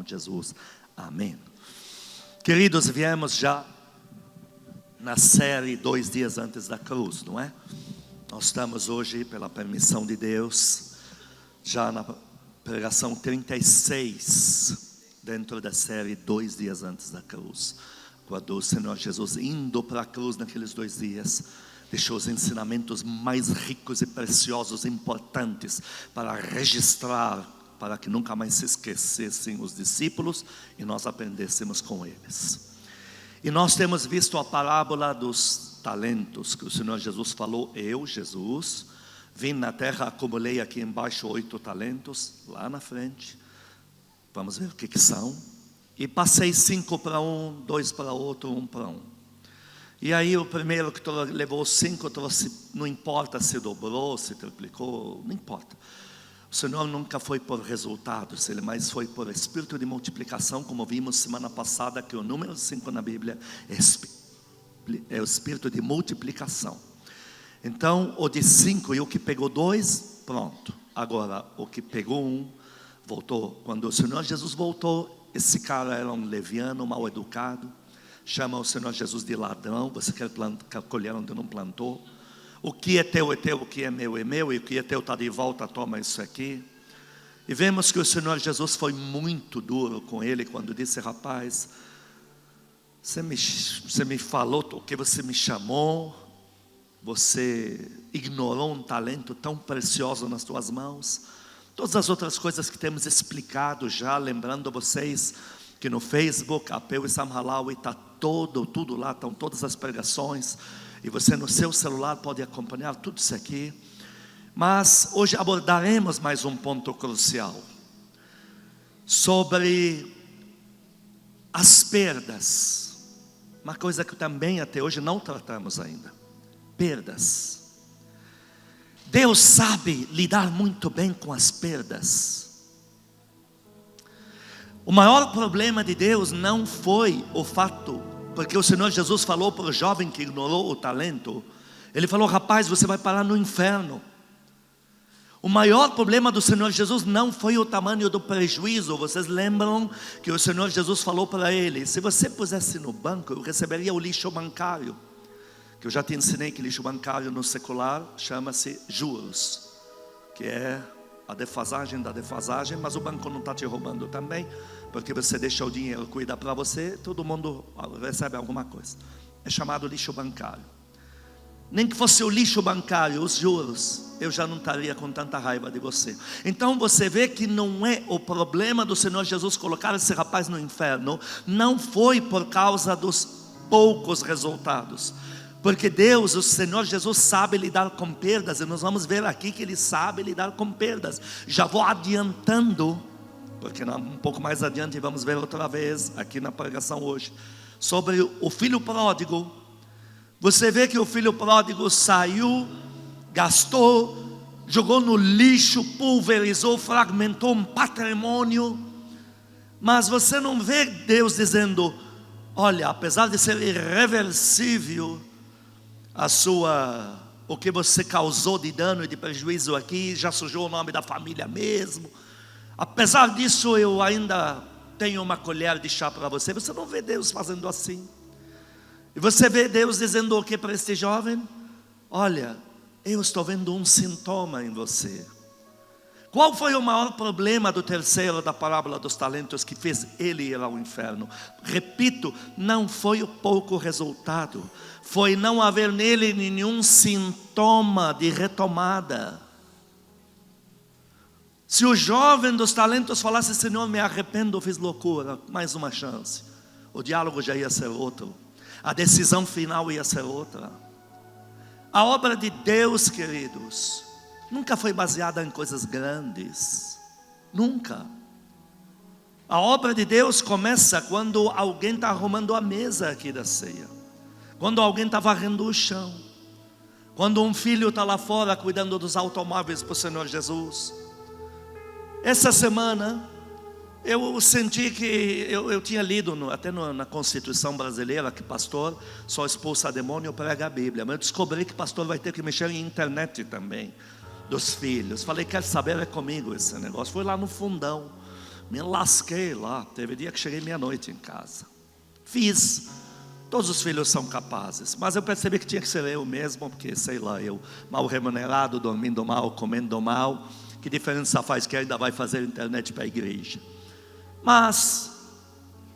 de Jesus, amém. Queridos, viemos já na série 2 dias antes da cruz, não é? Nós estamos hoje, pela permissão de Deus, já na pregação 36, dentro da série 2 dias antes da cruz, quando o Senhor Jesus, indo para a cruz naqueles 2 dias, deixou os ensinamentos mais ricos e preciosos, importantes, para registrar, para que nunca mais se esquecessem os discípulos e nós aprendêssemos com eles. E nós temos visto a parábola dos talentos, que o Senhor Jesus falou: eu, Jesus, vim na terra, acumulei aqui embaixo 8 talentos, lá na frente, vamos ver o que são, e passei 5 para um, 2 para outro, 1 para um. E aí o primeiro que levou 5 trouxe, não importa se dobrou, se triplicou, não importa. O Senhor nunca foi por resultados, mas foi por espírito de multiplicação, como vimos semana passada, que o número 5 na Bíblia é o espírito de multiplicação. Então o de 5 e o que pegou 2, pronto. Agora o que pegou 1, voltou. Quando o Senhor Jesus voltou, esse cara era um leviano, mal educado, chama o Senhor Jesus de ladrão. Você quer colher onde não plantou? O que é teu, o que é meu, e o que é teu está de volta, toma isso aqui. E vemos que o Senhor Jesus foi muito duro com ele, quando disse: rapaz, você me falou o que você me chamou, você ignorou um talento tão precioso nas tuas mãos. Todas as outras coisas que temos explicado já, lembrando vocês que no Facebook, Apeu e Sam Halawi, está tudo lá, estão todas as pregações, e você no seu celular pode acompanhar tudo isso aqui. Mas hoje abordaremos mais um ponto crucial, sobre as perdas, uma coisa que também até hoje não tratamos ainda, perdas. Deus sabe lidar muito bem com as perdas. O maior problema de Deus não foi o fato, porque o Senhor Jesus falou para o jovem que ignorou o talento, ele falou: rapaz, você vai parar no inferno. O maior problema do Senhor Jesus não foi o tamanho do prejuízo. Vocês lembram que o Senhor Jesus falou para ele: se você pusesse no banco, eu receberia o lixo bancário. Que eu já te ensinei que lixo bancário no secular chama-se juros, que é a defasagem da defasagem, mas o banco não está te roubando também, porque você deixa o dinheiro cuidar para você, todo mundo recebe alguma coisa. É chamado lixo bancário. Nem que fosse o lixo bancário, os juros, eu já não estaria com tanta raiva de você. Então você vê que não é o problema do Senhor Jesus colocar esse rapaz no inferno, não foi por causa dos poucos resultados. Porque Deus, o Senhor Jesus, sabe lidar com perdas, e nós vamos ver aqui que Ele sabe lidar com perdas. Já vou adiantando, porque um pouco mais adiante vamos ver outra vez, aqui na pregação hoje, sobre o filho pródigo. Você vê que o filho pródigo saiu, gastou, jogou no lixo, pulverizou, fragmentou um patrimônio. Mas você não vê Deus dizendo: olha, apesar de ser irreversível o que você causou de dano e de prejuízo aqui, já sujou o nome da família mesmo, apesar disso eu ainda tenho uma colher de chá para você. Você não vê Deus fazendo assim. E você vê Deus dizendo o que para este jovem? Olha, eu estou vendo um sintoma em você. Qual foi o maior problema do terceiro da parábola dos talentos que fez ele ir ao inferno? Repito, não foi o pouco resultado, foi não haver nele nenhum sintoma de retomada. Se o jovem dos talentos falasse: Senhor, me arrependo, fiz loucura, mais uma chance, o diálogo já ia ser outro, a decisão final ia ser outra. A obra de Deus, queridos, nunca foi baseada em coisas grandes, nunca. A obra de Deus começa quando alguém está arrumando a mesa aqui da ceia, quando alguém está varrendo o chão, quando um filho está lá fora cuidando dos automóveis para o Senhor Jesus. Essa semana eu senti que eu tinha lido até na Constituição brasileira que pastor só expulsa demônio, prega a Bíblia, mas eu descobri que pastor vai ter que mexer em internet também, dos filhos. Falei: quer saber, é comigo esse negócio. Fui lá no fundão, Me lasquei lá. Teve dia que cheguei meia-noite em casa. Fiz. Todos os filhos são capazes. Mas eu percebi que tinha que ser eu mesmo. Porque, sei lá, eu mal remunerado, dormindo mal, comendo mal. Que diferença faz que ainda vai fazer internet para a igreja? Mas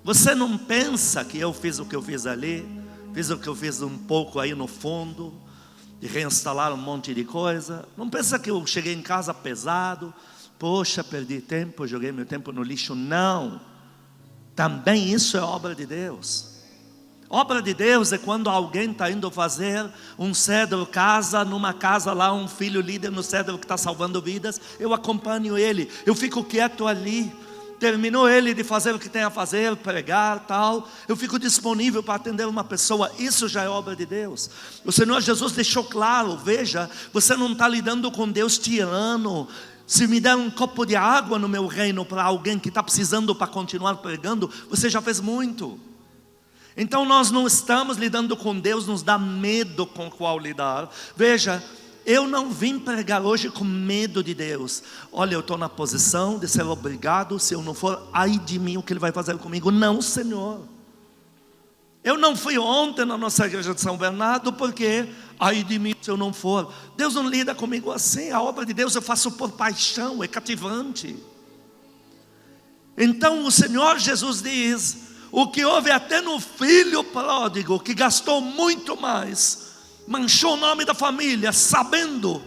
você não pensa que eu fiz o que eu fiz ali? Fiz o que eu fiz um pouco aí no fundo, de reinstalar um monte de coisa. Não pensa que eu cheguei em casa pesado? Poxa, perdi tempo, joguei meu tempo no lixo. Não. Também isso é obra de Deus. Obra de Deus é quando alguém está indo fazer um cedro casa, numa casa lá, um filho líder no cedro que está salvando vidas. Eu acompanho ele, eu fico quieto ali. Terminou ele de fazer o que tem a fazer, pregar, tal. Eu fico disponível para atender uma pessoa. Isso já é obra de Deus. O Senhor Jesus deixou claro, veja, você não está lidando com Deus tirano. Se me der um copo de água no meu reino para alguém que está precisando para continuar pregando, você já fez muito. Então nós não estamos lidando com Deus, nos dá medo com o qual lidar. Veja, eu não vim pregar hoje com medo de Deus. Olha, eu estou na posição de ser obrigado. Se eu não for, ai de mim, o que Ele vai fazer comigo? Não, Senhor. Eu não fui ontem na nossa igreja de São Bernardo, porque ai de mim se eu não for. Deus não lida comigo assim. A obra de Deus eu faço por paixão, é cativante. Então o Senhor Jesus diz: o que houve até no filho pródigo, que gastou muito mais, manchou o nome da família, sabendo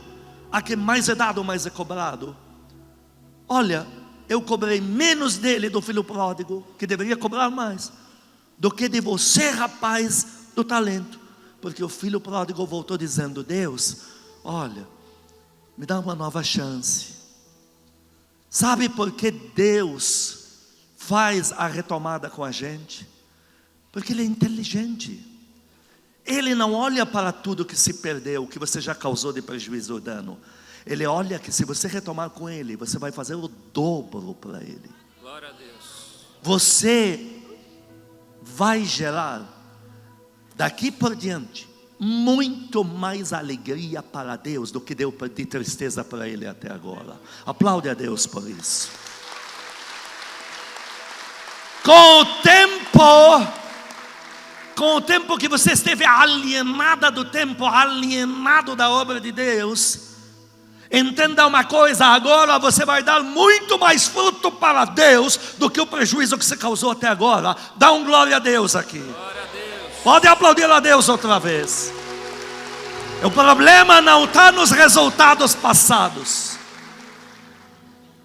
a quem mais é dado, mais é cobrado. Olha, eu cobrei menos dele, do filho pródigo, que deveria cobrar mais, do que de você, rapaz, do talento. Porque o filho pródigo voltou dizendo: Deus, olha, me dá uma nova chance. Sabe por que Deus faz a retomada com a gente? Porque Ele é inteligente. Ele não olha para tudo que se perdeu, que você já causou de prejuízo ou dano. Ele olha que se você retomar com Ele, você vai fazer o dobro para Ele. Glória a Deus. Você vai gerar, daqui por diante, muito mais alegria para Deus do que deu de tristeza para Ele até agora. Aplaude a Deus por isso. Com o tempo que você esteve alienada do tempo, alienado da obra de Deus, entenda uma coisa: agora você vai dar muito mais fruto para Deus do que o prejuízo que você causou até agora. Dá um glória a Deus aqui. Glória a Deus. Pode aplaudir a Deus outra vez. O problema não está nos resultados passados.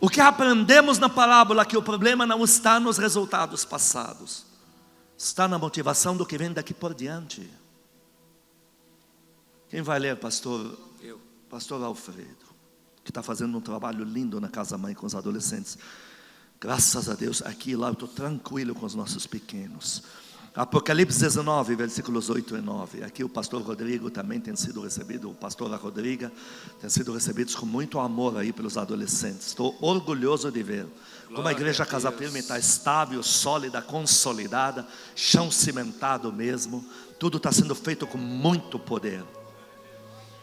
O que aprendemos na parábola é que o problema não está nos resultados passados, está na motivação do que vem daqui por diante. Quem vai ler, pastor? Eu. Pastor Alfredo, que está fazendo um trabalho lindo na Casa Mãe com os adolescentes. Graças a Deus, aqui e lá eu estou tranquilo com os nossos pequenos. Apocalipse 19, versículos 8 e 9. Aqui o pastor Rodrigo também tem sido recebido, o pastor Rodriga tem sido recebidos com muito amor aí pelos adolescentes. Estou orgulhoso de ver como a igreja Casa Firme está estável, sólida, consolidada, chão cimentado mesmo. Tudo está sendo feito com muito poder.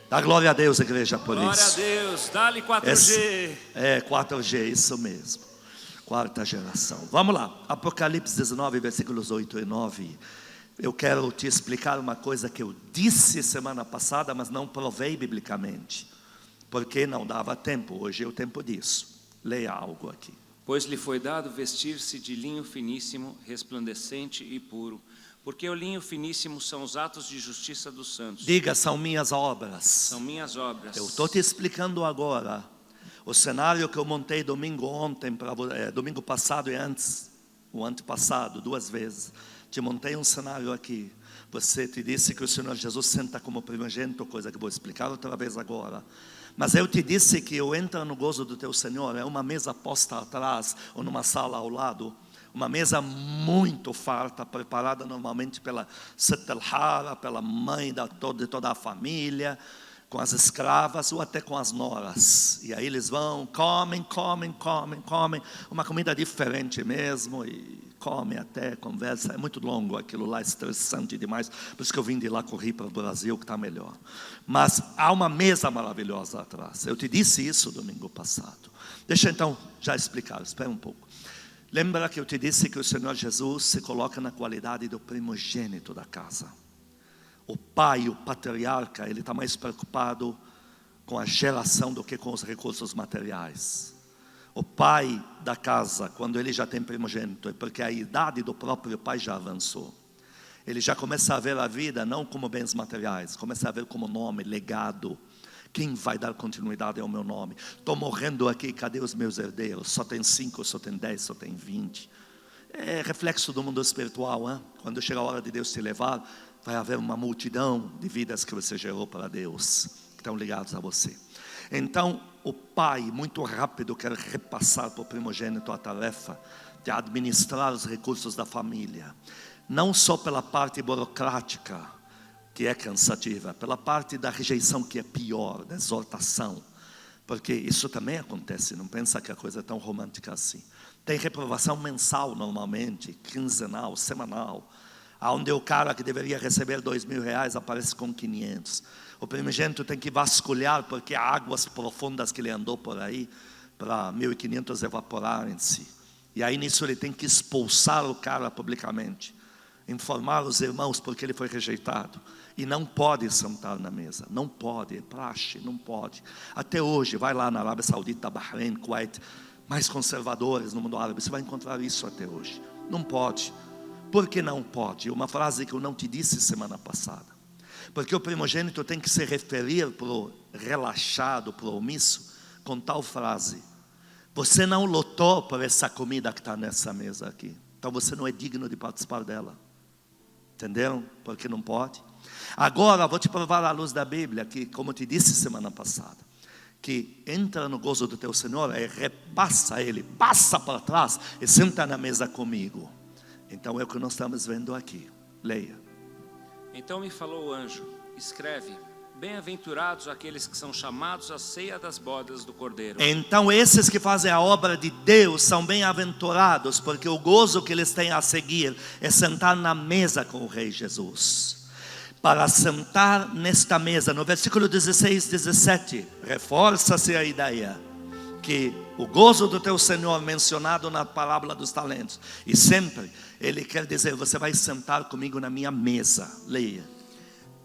Dá glória a Deus, igreja, por Glória isso. Glória a Deus, dá-lhe 4G. 4G, isso mesmo. Quarta geração. Vamos lá, Apocalipse 19, versículos 8 e 9. Eu quero te explicar uma coisa que eu disse semana passada, mas não provei biblicamente, porque não dava tempo. Hoje é o tempo disso. Leia algo aqui. Pois lhe foi dado vestir-se de linho finíssimo, resplandecente e puro, porque o linho finíssimo são os atos de justiça dos santos. Diga: são minhas obras. São minhas obras. Eu estou te explicando agora. O cenário que eu montei domingo passado e antes, o antepassado, 2 vezes. Te montei um cenário aqui. Você te disse que o Senhor Jesus senta como primogênito, coisa que vou explicar outra vez agora. Mas eu te disse que eu entro no gozo do teu Senhor. É uma mesa posta atrás ou numa sala ao lado. Uma mesa muito farta, preparada normalmente pela Setelhara, pela mãe de toda a família, com as escravas ou até com as noras. E aí eles vão, comem. Uma comida diferente mesmo. E comem até, conversa. É muito longo aquilo lá, estressante demais. Por isso que eu vim de lá, corri para o Brasil, que está melhor. Mas há uma mesa maravilhosa atrás. Eu te disse isso domingo passado. Deixa então já explicar, espera um pouco. Lembra que eu te disse que o Senhor Jesus se coloca na qualidade do primogênito da casa. O pai, o patriarca, ele está mais preocupado com a geração do que com os recursos materiais. O pai da casa, quando ele já tem primogênito, é porque a idade do próprio pai já avançou. Ele já começa a ver a vida não como bens materiais, começa a ver como nome, legado. Quem vai dar continuidade ao meu nome? Estou morrendo aqui, cadê os meus herdeiros? Só tem 5, só tem 10, só tem 20. É reflexo do mundo espiritual, hein? Quando chega a hora de Deus te levar, vai haver uma multidão de vidas que você gerou para Deus, que estão ligados a você. Então, o pai, muito rápido, quer repassar para o primogênito a tarefa de administrar os recursos da família. Não só pela parte burocrática, que é cansativa, pela parte da rejeição, que é pior, da exortação. Porque isso também acontece, não pensa que a coisa é tão romântica assim. Tem reprovação mensal normalmente, quinzenal, semanal, onde o cara que deveria receber R$2.000 aparece com 500. O primogênito tem que vasculhar, porque há águas profundas que ele andou por aí, para 1.500 evaporarem-se. E aí nisso ele tem que expulsar o cara publicamente, informar os irmãos porque ele foi rejeitado. E não pode sentar na mesa, não pode, é praxe, não pode. Até hoje, vai lá na Arábia Saudita, Bahrein, Kuwait, mais conservadores no mundo árabe, você vai encontrar isso até hoje. Não pode. Por que não pode? Uma frase que eu não te disse semana passada. Porque o primogênito tem que se referir para o relaxado, para o omisso, com tal frase: você não lutou por essa comida que está nessa mesa aqui, então você não é digno de participar dela. Entenderam? Porque não pode. Agora vou te provar à luz da Bíblia, que como te disse semana passada, que entra no gozo do teu Senhor, repassa ele, passa para trás e senta na mesa comigo. Então é o que nós estamos vendo aqui. Leia. Então me falou o anjo: escreve, bem-aventurados aqueles que são chamados à ceia das bodas do Cordeiro. Então esses que fazem a obra de Deus são bem-aventurados, porque o gozo que eles têm a seguir é sentar na mesa com o Rei Jesus. Para sentar nesta mesa, no versículo 16, 17, reforça-se a ideia que o gozo do teu Senhor, mencionado na parábola dos talentos, e sempre ele quer dizer: você vai sentar comigo na minha mesa. Leia.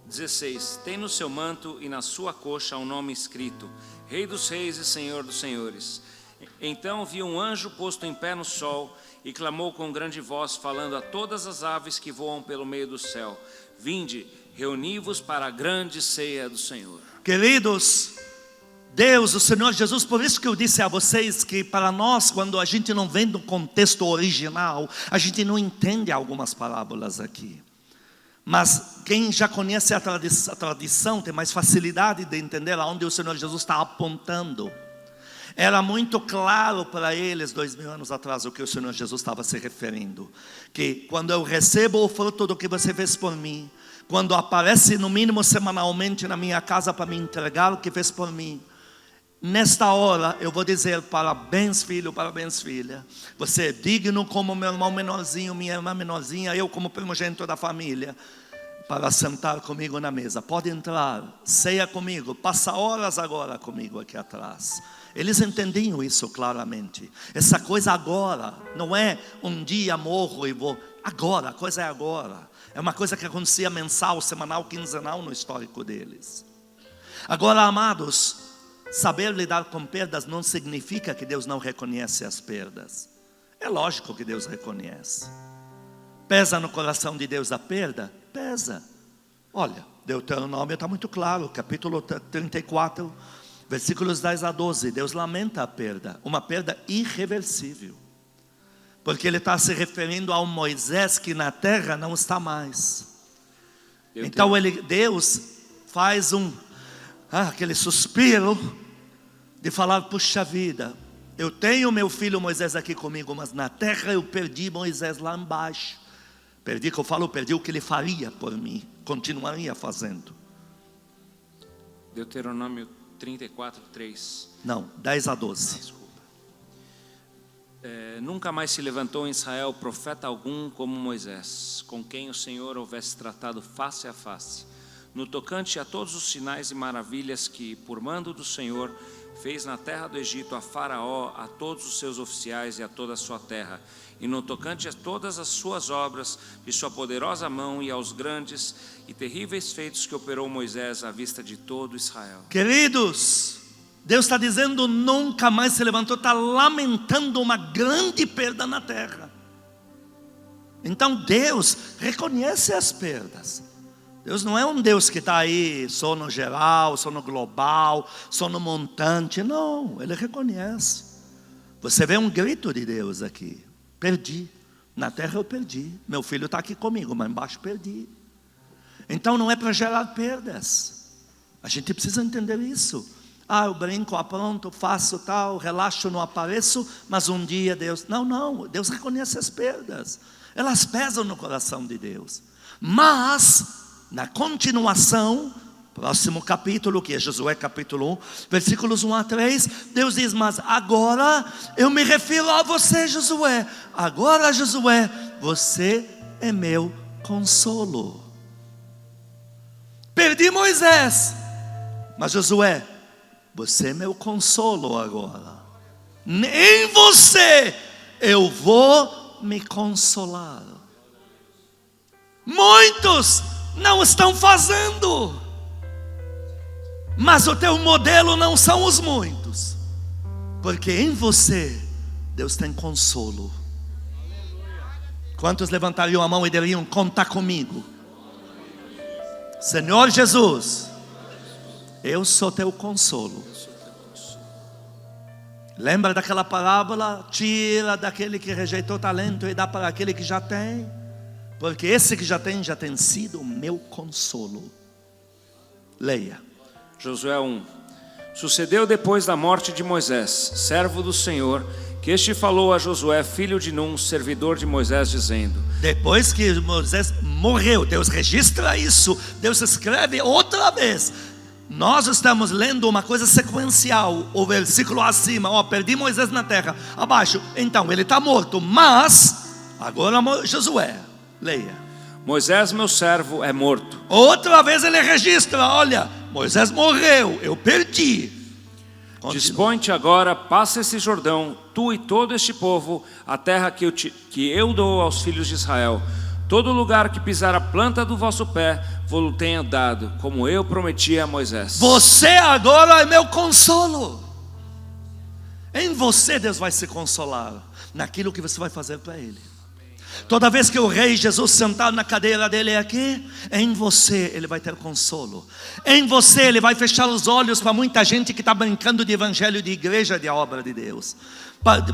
16. Tem no seu manto e na sua coxa um nome escrito: Rei dos Reis e Senhor dos Senhores. Então vi um anjo posto em pé no sol e clamou com grande voz, falando a todas as aves que voam pelo meio do céu: vinde, reuni-vos para a grande ceia do Senhor. Queridos, Deus, o Senhor Jesus, por isso que eu disse a vocês que para nós, quando a gente não vem do contexto original, a gente não entende algumas parábolas aqui. Mas quem já conhece a tradição tem mais facilidade de entender aonde o Senhor Jesus está apontando. Era muito claro para eles 2000 anos atrás o que o Senhor Jesus estava se referindo: que quando eu recebo o fruto do que você fez por mim, quando aparece no mínimo semanalmente na minha casa para me entregar o que fez por mim, nesta hora eu vou dizer: parabéns filho, parabéns filha, você é digno como meu irmão menorzinho, minha irmã menorzinha, eu como primogênito da família, para sentar comigo na mesa. Pode entrar, ceia comigo, passa horas agora comigo aqui atrás. Eles entendiam isso claramente. Essa coisa agora, não é um dia morro e vou. Agora, a coisa é agora. É uma coisa que acontecia mensal, semanal, quinzenal no histórico deles. Agora, amados, saber lidar com perdas não significa que Deus não reconhece as perdas. É lógico que Deus reconhece. Pesa no coração de Deus a perda? Pesa. Olha, Deuteronômio está muito claro, capítulo 34, versículos 10 a 12. Deus lamenta a perda, uma perda irreversível, porque ele está se referindo a um Moisés que na terra não está mais. Então Deus faz aquele suspiro de falar: puxa vida, eu tenho meu filho Moisés aqui comigo, mas na terra eu perdi Moisés lá embaixo. Perdi o que ele faria por mim, continuaria fazendo. Deuteronômio 34, 3. Não, 10 a 12. Desculpa. Nunca mais se levantou em Israel profeta algum como Moisés, com quem o Senhor houvesse tratado face a face. no tocante a todos os sinais e maravilhas que, por mando do Senhor, fez na terra do Egito a Faraó, a todos os seus oficiais e a toda a sua terra, e no tocante a todas as suas obras de sua poderosa mão e aos grandes e terríveis feitos que operou Moisés à vista de todo Israel. Queridos, Deus está dizendo, nunca mais se levantou, está lamentando uma grande perda na terra. Então Deus reconhece as perdas. Deus não é um Deus que está aí só no geral, só no global, só no montante. Não, Ele reconhece. Você vê um grito de Deus aqui. Perdi, na terra eu perdi. Meu filho está aqui comigo, mas embaixo perdi. Então não é para gerar perdas. A gente precisa entender isso. Eu brinco, apronto, faço tal, relaxo, não apareço, mas um dia Deus... Não, Deus reconhece as perdas. Elas pesam no coração de Deus. Mas, na continuação, próximo capítulo, que é Josué capítulo 1, versículos 1 a 3, Deus diz, mas agora eu me refiro a você, Josué. Agora, Josué, você é meu consolo. Perdi Moisés, mas Josué, você é meu consolo agora. Em você eu vou me consolar. Muitos não estão fazendo, mas o teu modelo não são os muitos, porque em você Deus tem consolo. Quantos levantariam a mão e diriam, conta comigo? Senhor Jesus, eu sou teu consolo. Lembra daquela parábola? Tira daquele que rejeitou talento e dá para aquele que já tem, porque esse que já tem sido o meu consolo. Leia. Josué 1. Sucedeu depois da morte de Moisés, servo do Senhor, que este falou a Josué, filho de Num, servidor de Moisés, dizendo: depois que Moisés morreu, Deus registra isso, Deus escreve outra vez. Nós estamos lendo uma coisa sequencial. O versículo acima, perdi Moisés na terra. Abaixo, então ele está morto, mas agora Josué, leia. Moisés, meu servo, é morto. Outra vez ele registra, olha, Moisés morreu, eu perdi. Dispõe-te agora, passa esse Jordão, tu e todo este povo, a terra que eu dou aos filhos de Israel. Todo lugar que pisar a planta do vosso pé, vou-lo tenho dado, como eu prometi a Moisés. Você agora é meu consolo. Em você Deus vai se consolar, naquilo que você vai fazer para Ele. Toda vez que o Rei Jesus sentar na cadeira dele aqui, em você Ele vai ter consolo. Em você Ele vai fechar os olhos para muita gente que está brincando de evangelho, de igreja, de obra de Deus.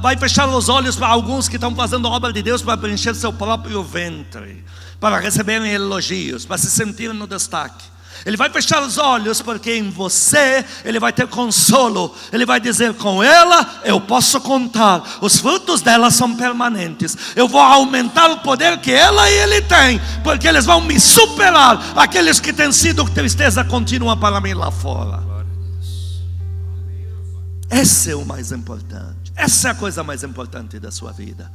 Vai fechar os olhos para alguns que estão fazendo a obra de Deus para preencher seu próprio ventre, para receberem elogios, para se sentirem no destaque. Ele vai fechar os olhos porque em você Ele vai ter consolo. Ele vai dizer, com ela eu posso contar, os frutos dela são permanentes. Eu vou aumentar o poder que ela e ele têm, porque eles vão me superar. Aqueles que têm sido tristeza contínua para mim lá fora. Esse é o mais importante. Essa é a coisa mais importante da sua vida.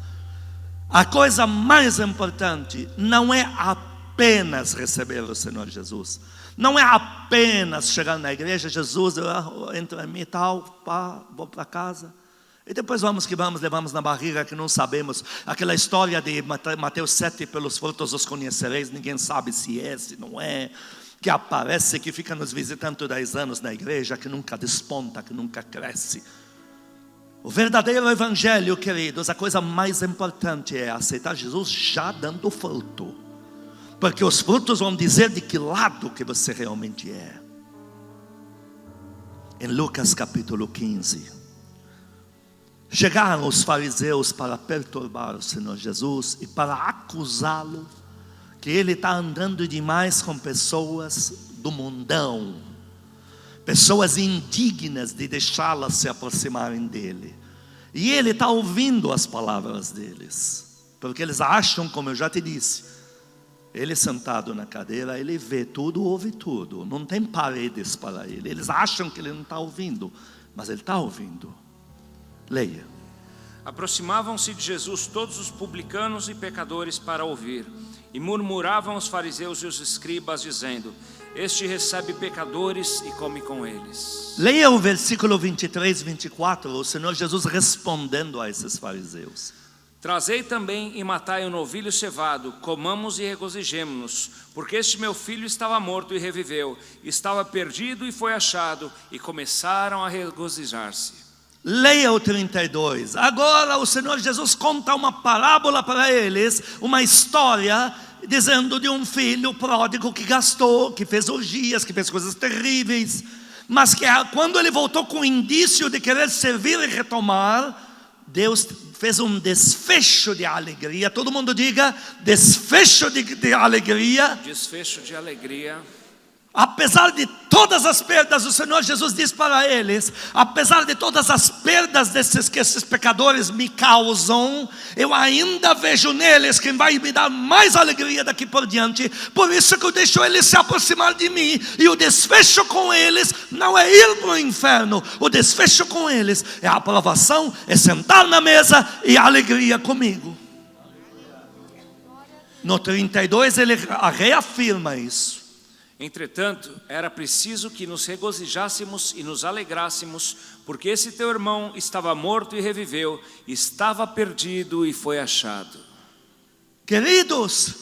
A coisa mais importante não é apenas receber o Senhor Jesus. Não é apenas chegar na igreja, Jesus, entra em mim e tal, vou para casa. E depois vamos, levamos na barriga que não sabemos. Aquela história de Mateus 7, pelos frutos os conhecereis. Ninguém sabe se é, se não é. Que aparece, que fica nos visitando 10 anos na igreja, que nunca desponta, que nunca cresce. O verdadeiro evangelho, queridos, a coisa mais importante é aceitar Jesus já dando fruto. Porque os frutos vão dizer de que lado que você realmente é. Em Lucas capítulo 15, chegaram os fariseus para perturbar o Senhor Jesus e para acusá-lo que ele está andando demais com pessoas do mundão, pessoas indignas de deixá-las se aproximarem dele. E ele está ouvindo as palavras deles, porque eles acham, como eu já te disse, ele sentado na cadeira, ele vê tudo, ouve tudo, não tem paredes para ele. Eles acham que ele não está ouvindo, mas ele está ouvindo. Leia. Aproximavam-se de Jesus todos os publicanos e pecadores para ouvir, e murmuravam os fariseus e os escribas, dizendo: este recebe pecadores e come com eles. Leia o versículo 23 e 24, o Senhor Jesus respondendo a esses fariseus. Trazei também e matai um novilho cevado, comamos e regozijemo-nos, porque este meu filho estava morto e reviveu, estava perdido e foi achado, e começaram a regozijar-se. Leia o 32. Agora o Senhor Jesus conta uma parábola para eles, uma história, dizendo de um filho pródigo que gastou, que fez orgias, que fez coisas terríveis, mas que quando ele voltou com indício de querer servir e retomar, Deus fez um desfecho de alegria. Todo mundo diga: desfecho de alegria. Desfecho de alegria. Apesar de todas as perdas, o Senhor Jesus diz para eles: apesar de todas as perdas que esses pecadores me causam, eu ainda vejo neles quem vai me dar mais alegria daqui por diante. Por isso que eu deixo eles se aproximar de mim. E o desfecho com eles não é ir para o inferno. O desfecho com eles é a aprovação, é sentar na mesa e a alegria comigo. No 32 ele reafirma isso. Entretanto, era preciso que nos regozijássemos e nos alegrássemos, porque esse teu irmão estava morto e reviveu, estava perdido e foi achado. Queridos,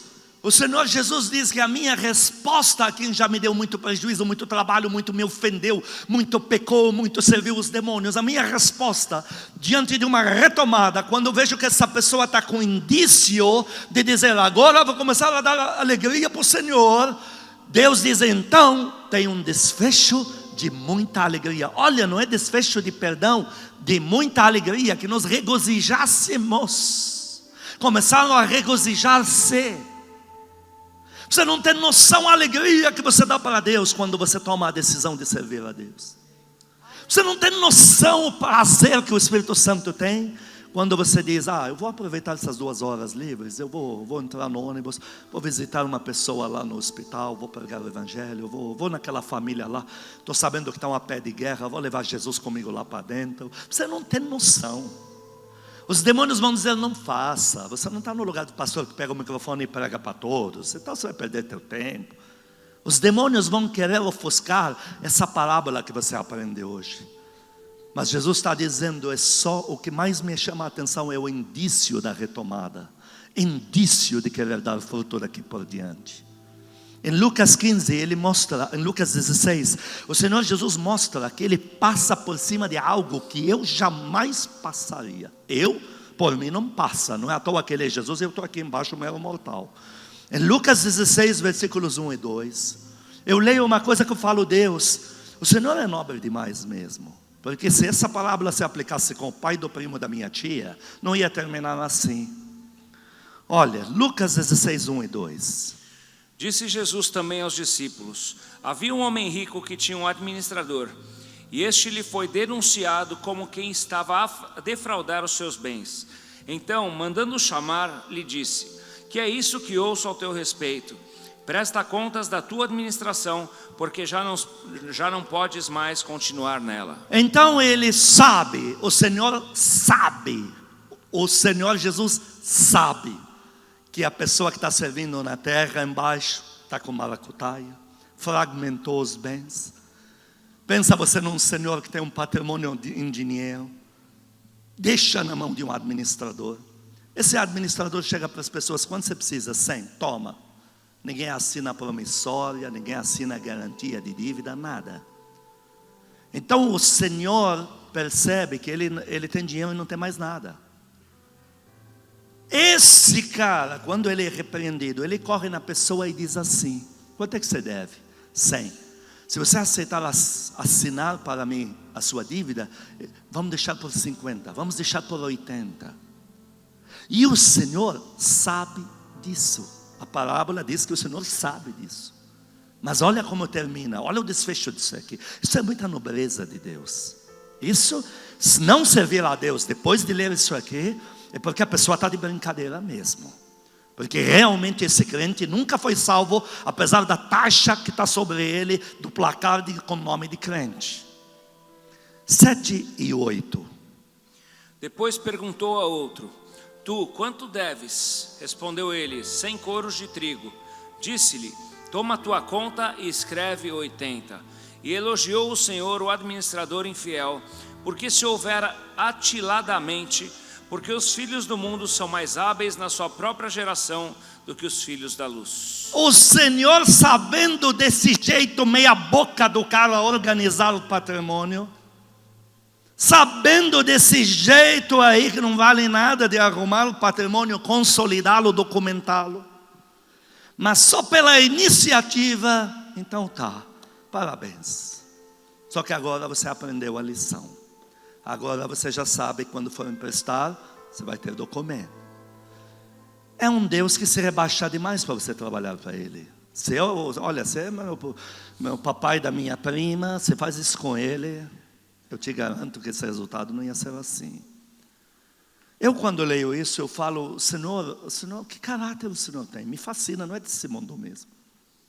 o Senhor Jesus diz que a minha resposta a quem já me deu muito prejuízo, muito trabalho, muito me ofendeu, muito pecou, muito serviu os demônios, a minha resposta diante de uma retomada, quando eu vejo que essa pessoa está com indício de dizer: agora eu vou começar a dar alegria para o Senhor, Deus diz: então tem um desfecho de muita alegria. Olha, não é desfecho de perdão, de muita alegria, que nos regozijássemos. Começaram a regozijar-se. Você não tem noção da alegria que você dá para Deus quando você toma a decisão de servir a Deus. Você não tem noção do prazer que o Espírito Santo tem quando você diz: eu vou aproveitar essas 2 horas livres, eu vou entrar no ônibus, vou visitar uma pessoa lá no hospital, vou pregar o evangelho, vou naquela família lá, estou sabendo que estão a pé de guerra, vou levar Jesus comigo lá para dentro. Você não tem noção. Os demônios vão dizer: não faça, você não está no lugar do pastor que pega o microfone e prega para todos, então você vai perder teu tempo. Os demônios vão querer ofuscar essa parábola que você aprendeu hoje. Mas Jesus está dizendo: é só o que mais me chama a atenção é o indício da retomada, indício de querer dar fruto daqui por diante. Em Lucas 15 ele mostra, em Lucas 16, o Senhor Jesus mostra que ele passa por cima de algo que eu jamais passaria. Por mim não passa, não é à toa que ele é Jesus, eu estou aqui embaixo, mero mortal. Em Lucas 16 versículos 1 e 2, eu leio uma coisa que eu falo: Deus, o Senhor é nobre demais mesmo. Porque se essa parábola se aplicasse com o pai do primo da minha tia, não ia terminar assim. Olha, Lucas 16, 1 e 2. Disse Jesus também aos discípulos: havia um homem rico que tinha um administrador, e este lhe foi denunciado como quem estava a defraudar os seus bens. Então, mandando chamar, lhe disse: que é isso que ouço ao teu respeito? Presta contas da tua administração, porque já não podes mais continuar nela. Então ele sabe, o Senhor Jesus sabe que a pessoa que está servindo na terra embaixo está com maracutaia, fragmentou os bens. Pensa você num senhor que tem um patrimônio em dinheiro, deixa na mão de um administrador. Esse administrador chega para as pessoas: quando você precisa? 100, toma. Ninguém assina promissória, ninguém assina garantia de dívida, nada. Então o Senhor percebe que ele tem dinheiro e não tem mais nada. Esse cara, quando ele é repreendido, ele corre na pessoa e diz assim: quanto é que você deve? 100. Se você aceitar assinar para mim a sua dívida, vamos deixar por 50, vamos deixar por 80. E o Senhor sabe disso. A parábola diz que o Senhor sabe disso. Mas olha como termina, olha o desfecho disso aqui. Isso é muita nobreza de Deus. Isso, se não servir a Deus depois de ler isso aqui, é porque a pessoa está de brincadeira mesmo. Porque realmente esse crente nunca foi salvo, apesar da taxa que está sobre ele, do placar com o nome de crente. 7 e 8. Depois perguntou a outro: tu, quanto deves? Respondeu ele: 100 coros de trigo. Disse-lhe: Toma tua conta e escreve 80. E elogiou o Senhor o administrador infiel, porque se houver atiladamente, porque os filhos do mundo são mais hábeis na sua própria geração do que os filhos da luz. O Senhor, sabendo desse jeito meia boca do cara organizar o patrimônio, sabendo desse jeito aí que não vale nada de arrumar o patrimônio, consolidá-lo, documentá-lo, mas só pela iniciativa, então tá, parabéns. Só que agora você aprendeu a lição. Agora você já sabe que quando for emprestar, você vai ter documento. É um Deus que se rebaixa demais para você trabalhar para Ele. Olha, você é meu papai da minha prima, você faz isso com ele, eu te garanto que esse resultado não ia ser assim. Eu quando leio isso, eu falo, Senhor, que caráter o Senhor tem? Me fascina, não é desse mundo mesmo.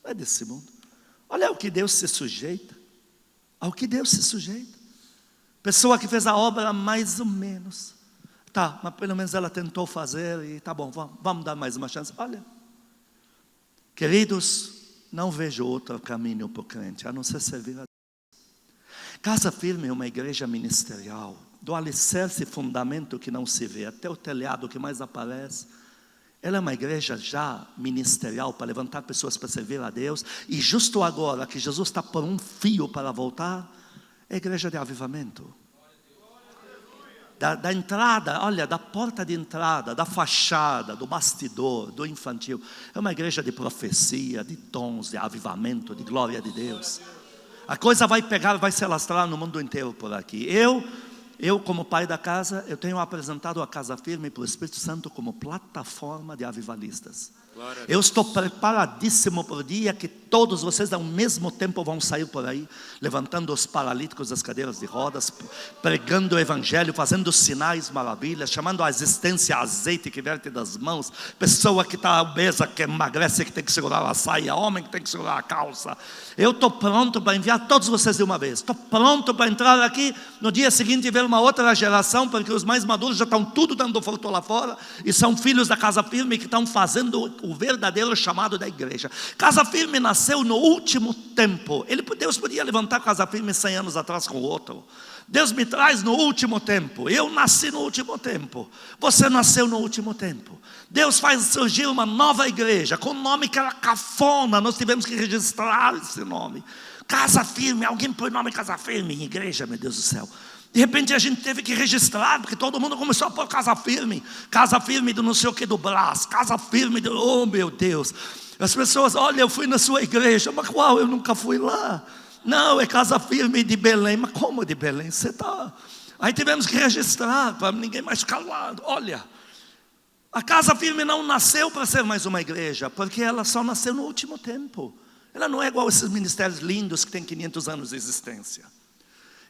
Não é desse mundo. Olha ao que Deus se sujeita. Ao que Deus se sujeita. Pessoa que fez a obra mais ou menos. Tá, mas pelo menos ela tentou fazer e tá bom, vamos dar mais uma chance. Olha, queridos, não vejo outro caminho para o crente, a não ser servir a Deus. Casa Firme é uma igreja ministerial, do alicerce e fundamento que não se vê, até o telhado que mais aparece. Ela é uma igreja já ministerial para levantar pessoas para servir a Deus. E justo agora que Jesus está por um fio para voltar, é a igreja de avivamento. Da entrada, olha, da porta de entrada, da fachada, do bastidor, do infantil. É uma igreja de profecia, de dons, de avivamento, de glória de Deus. A coisa vai pegar, vai se alastrar no mundo inteiro por aqui. Eu como pai da casa, eu tenho apresentado a Casa Firme pelo Espírito Santo como plataforma de avivalistas. Eu estou preparadíssimo para o dia que todos vocês ao mesmo tempo vão sair por aí, levantando os paralíticos das cadeiras de rodas, pregando o evangelho, fazendo sinais, maravilhas, chamando à existência azeite que verte das mãos, pessoa que está obesa, que emagrece, que tem que segurar a saia, homem que tem que segurar a calça. Eu estou pronto para enviar todos vocês de uma vez. Estou pronto para entrar aqui no dia seguinte e ver uma outra geração, porque os mais maduros já estão tudo dando fruto lá fora, e são filhos da Casa Firme que estão fazendo o verdadeiro chamado da igreja. Casa Firme nasceu no último tempo. Deus podia levantar Casa Firme 100 anos atrás com outro. Deus me traz no último tempo. Eu nasci no último tempo. Você nasceu no último tempo. Deus faz surgir uma nova igreja com um nome que era cafona. Nós tivemos que registrar esse nome. Casa Firme. Alguém põe o nome Casa Firme em igreja, meu Deus do céu. De repente a gente teve que registrar, porque todo mundo começou a pôr Casa Firme do não sei o que do Brás, Casa Firme do, oh meu Deus. As pessoas, olha, eu fui na sua igreja, mas qual? Eu nunca fui lá. Não, é Casa Firme de Belém. Mas como de Belém? Você está... Aí tivemos que registrar, para ninguém mais ficar lá. Olha, a Casa Firme não nasceu para ser mais uma igreja, porque ela só nasceu no último tempo. Ela não é igual esses ministérios lindos que têm 500 anos de existência.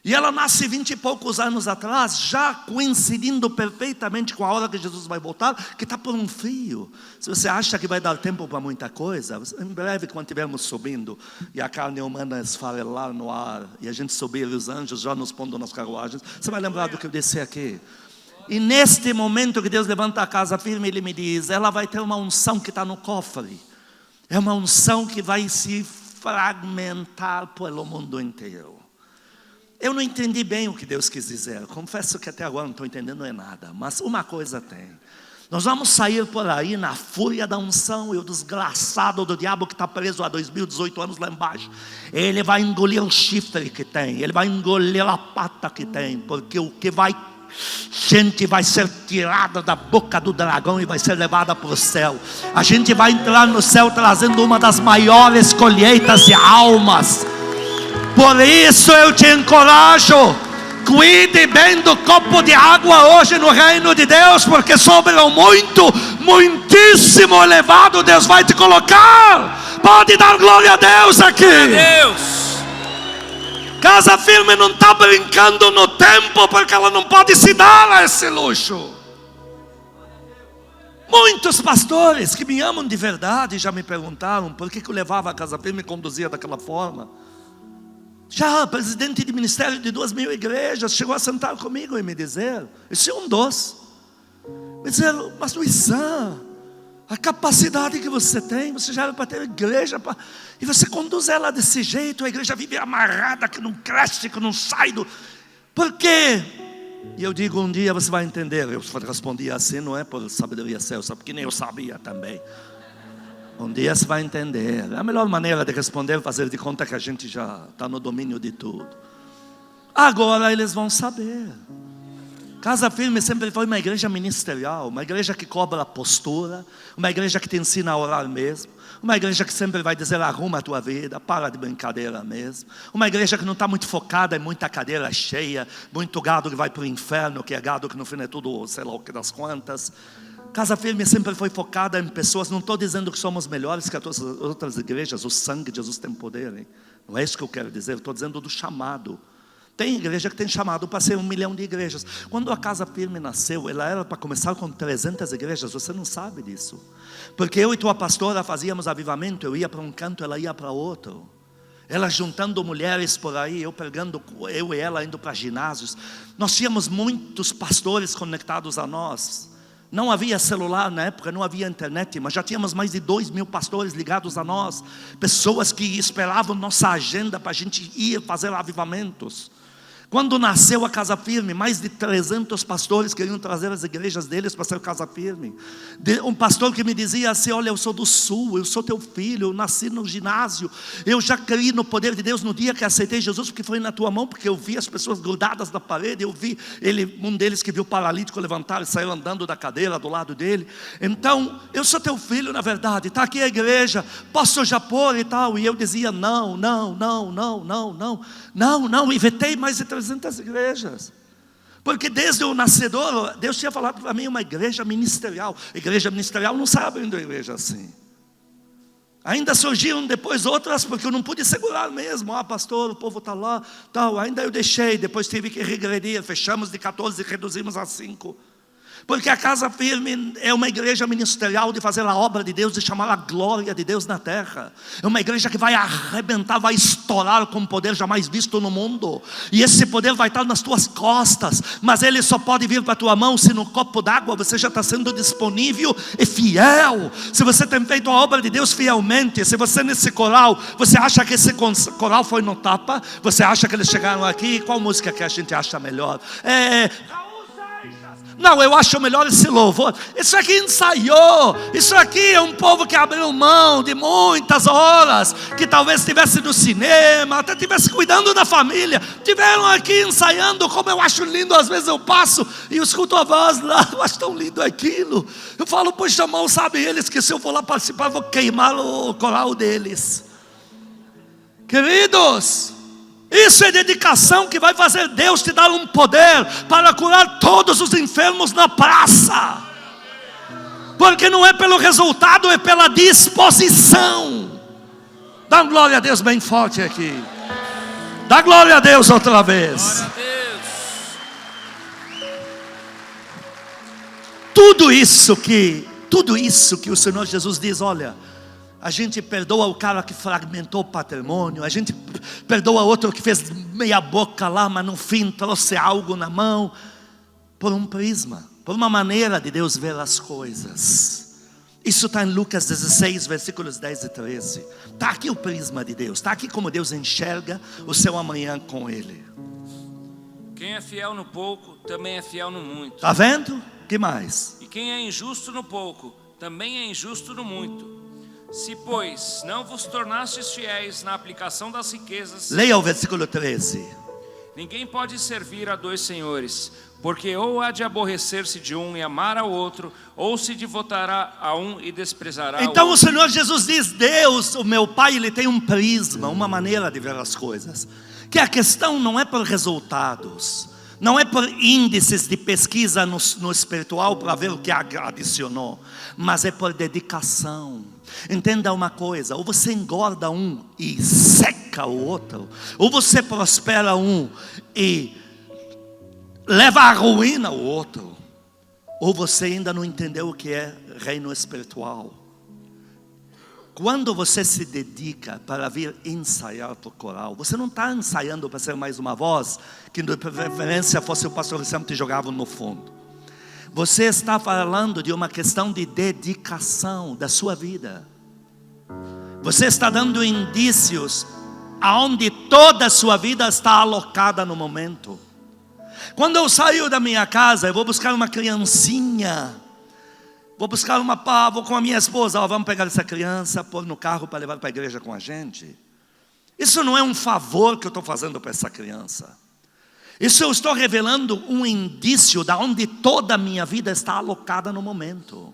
E ela nasce 20 e poucos anos atrás, já coincidindo perfeitamente com a hora que Jesus vai voltar, que está por um fio. Se você acha que vai dar tempo para muita coisa, em breve, quando estivermos subindo, e a carne humana esfarelar no ar, e a gente subir, e os anjos já nos pondo nas carruagens, você vai lembrar do que eu disse aqui. E neste momento que Deus levanta a Casa Firme, Ele me diz, ela vai ter uma unção que está no cofre. É uma unção que vai se fragmentar pelo mundo inteiro. Eu não entendi bem o que Deus quis dizer. Confesso que até agora não estou entendendo nada. Mas uma coisa tem. Nós vamos sair por aí na fúria da unção. E o desgraçado do diabo que está preso há 2018 anos lá embaixo, ele vai engolir o chifre que tem. Ele vai engolir a pata que tem. Porque o que vai... gente vai ser tirada da boca do dragão e vai ser levada para o céu. A gente vai entrar no céu trazendo uma das maiores colheitas de almas. Por isso eu te encorajo, cuide bem do copo de água hoje no reino de Deus, porque sobre o muitíssimo elevado Deus vai te colocar. Pode dar glória a Deus aqui. Deus. Casa Firme não está brincando no tempo, porque ela não pode se dar a esse luxo. Muitos pastores que me amam de verdade já me perguntaram por que eu levava a Casa Firme e conduzia daquela forma. Já presidente de ministério de 2.000 igrejas chegou a sentar comigo e me dizer, esse é um dos, me dizer, mas Luizão, A capacidade que você tem, você já era para ter igreja, e você conduz ela desse jeito, a igreja vive amarrada, que não cresce, que não sai do... Por quê? E eu digo, um dia você vai entender. Eu respondi assim, não é por sabedoria celsa, porque nem eu sabia também. Um dia você vai entender. A melhor maneira de responder é fazer de conta que a gente já está no domínio de tudo. Agora eles vão saber. Casa Firme sempre foi uma igreja ministerial, uma igreja que cobra a postura, uma igreja que te ensina a orar mesmo, uma igreja que sempre vai dizer: arruma a tua vida, para de brincadeira mesmo, uma igreja que não está muito focada em muita cadeira cheia, muito gado que vai para o inferno, que é gado que no fim é tudo, sei lá o que das quantas. Casa Firme sempre foi focada em pessoas. Não estou dizendo que somos melhores que as outras igrejas, o sangue de Jesus tem poder, hein? Não é isso que eu quero dizer, eu estou dizendo do chamado. Tem igreja que tem chamado para ser 1 milhão de igrejas. Quando a Casa Firme nasceu, ela era para começar com 300 igrejas. Você não sabe disso, porque eu e tua pastora fazíamos avivamento. Eu ia para um canto, ela ia para outro. Ela juntando mulheres por aí, eu pregando, eu e ela indo para ginásios. Nós tínhamos muitos pastores conectados a nós. Não havia celular na época, não havia internet, mas já tínhamos mais de 2.000 pastores ligados a nós. Pessoas que esperavam nossa agenda para a gente ir fazer avivamentos. Quando nasceu a Casa Firme, mais de 300 pastores queriam trazer as igrejas deles para ser Casa Firme. Um pastor que me dizia assim: olha, eu sou do Sul, eu sou teu filho, eu nasci no ginásio, eu já criei no poder de Deus no dia que aceitei Jesus, porque foi na tua mão, porque eu vi as pessoas grudadas na parede, eu vi um deles que viu o paralítico levantar e saiu andando da cadeira do lado dele. Então, eu sou teu filho na verdade, está aqui a igreja, posso já pôr e tal. E eu dizia: não, e vetei mais de 300 igrejas, porque desde o nascedor Deus tinha falado para mim uma igreja ministerial. Igreja ministerial não sai abrindo a igreja assim. Ainda surgiram depois outras, porque eu não pude segurar mesmo. Pastor, o povo está lá, tal. Ainda eu deixei, depois tive que regredir. Fechamos de 14 e reduzimos a 5. Porque a Casa Firme é uma igreja ministerial de fazer a obra de Deus, de chamar a glória de Deus na terra. É uma igreja que vai arrebentar, vai estourar com poder jamais visto no mundo. E esse poder vai estar nas tuas costas, mas ele só pode vir para a tua mão se no copo d'água você já está sendo disponível e fiel. Se você tem feito a obra de Deus fielmente. Se você nesse coral, você acha que esse coral foi no tapa? Você acha que eles chegaram aqui? Qual música que a gente acha melhor? Não, eu acho melhor esse louvor. Isso aqui ensaiou. Isso aqui é um povo que abriu mão de muitas horas, que talvez estivesse no cinema, até estivesse cuidando da família. Tiveram aqui ensaiando. Como eu acho lindo, às vezes eu passo e eu escuto a voz lá, eu acho tão lindo aquilo. Eu falo: poxa, mal sabem eles que se eu for lá participar, vou queimar o coral deles. Queridos, isso é dedicação que vai fazer Deus te dar um poder para curar todos os enfermos na praça. Porque não é pelo resultado, é pela disposição. Dá glória a Deus bem forte aqui. Dá glória a Deus outra vez. Glória a Deus. Tudo isso que o Senhor Jesus diz: olha, a gente perdoa o cara que fragmentou o patrimônio, a gente perdoa outro que fez meia boca lá, mas no fim trouxe algo na mão, por um prisma, por uma maneira de Deus ver as coisas. Isso está em Lucas 16, versículos 10 e 13. Está aqui o prisma de Deus, está aqui como Deus enxerga o seu amanhã com ele. Quem é fiel no pouco, também é fiel no muito. Está vendo? Que mais? E quem é injusto no pouco, também é injusto no muito. Se, pois, não vos tornastes fiéis na aplicação das riquezas, leia o versículo 13. Ninguém pode servir a 2 senhores, porque ou há de aborrecer-se de um e amar ao outro, ou se devotará a um e desprezará ao Então o outro. Senhor Jesus diz: Deus, o meu Pai, Ele tem um prisma, uma maneira de ver as coisas, que a questão não é por resultados, não é por índices de pesquisa no espiritual para ver o que adicionou, mas é por dedicação. Entenda uma coisa: ou você engorda um e seca o outro, ou você prospera um e leva à ruína o outro, ou você ainda não entendeu o que é reino espiritual. Quando você se dedica para vir ensaiar para o coral, você não está ensaiando para ser mais uma voz, que de preferência fosse o pastor que sempre te jogava no fundo. Você está falando de uma questão de dedicação da sua vida. Você está dando indícios aonde toda a sua vida está alocada no momento. Quando eu saio da minha casa, eu vou buscar uma criancinha. Vou com a minha esposa, vamos pegar essa criança, pôr no carro para levar para a igreja com a gente. Isso não é um favor que eu estou fazendo para essa criança. Isso eu estou revelando um indício de onde toda a minha vida está alocada no momento.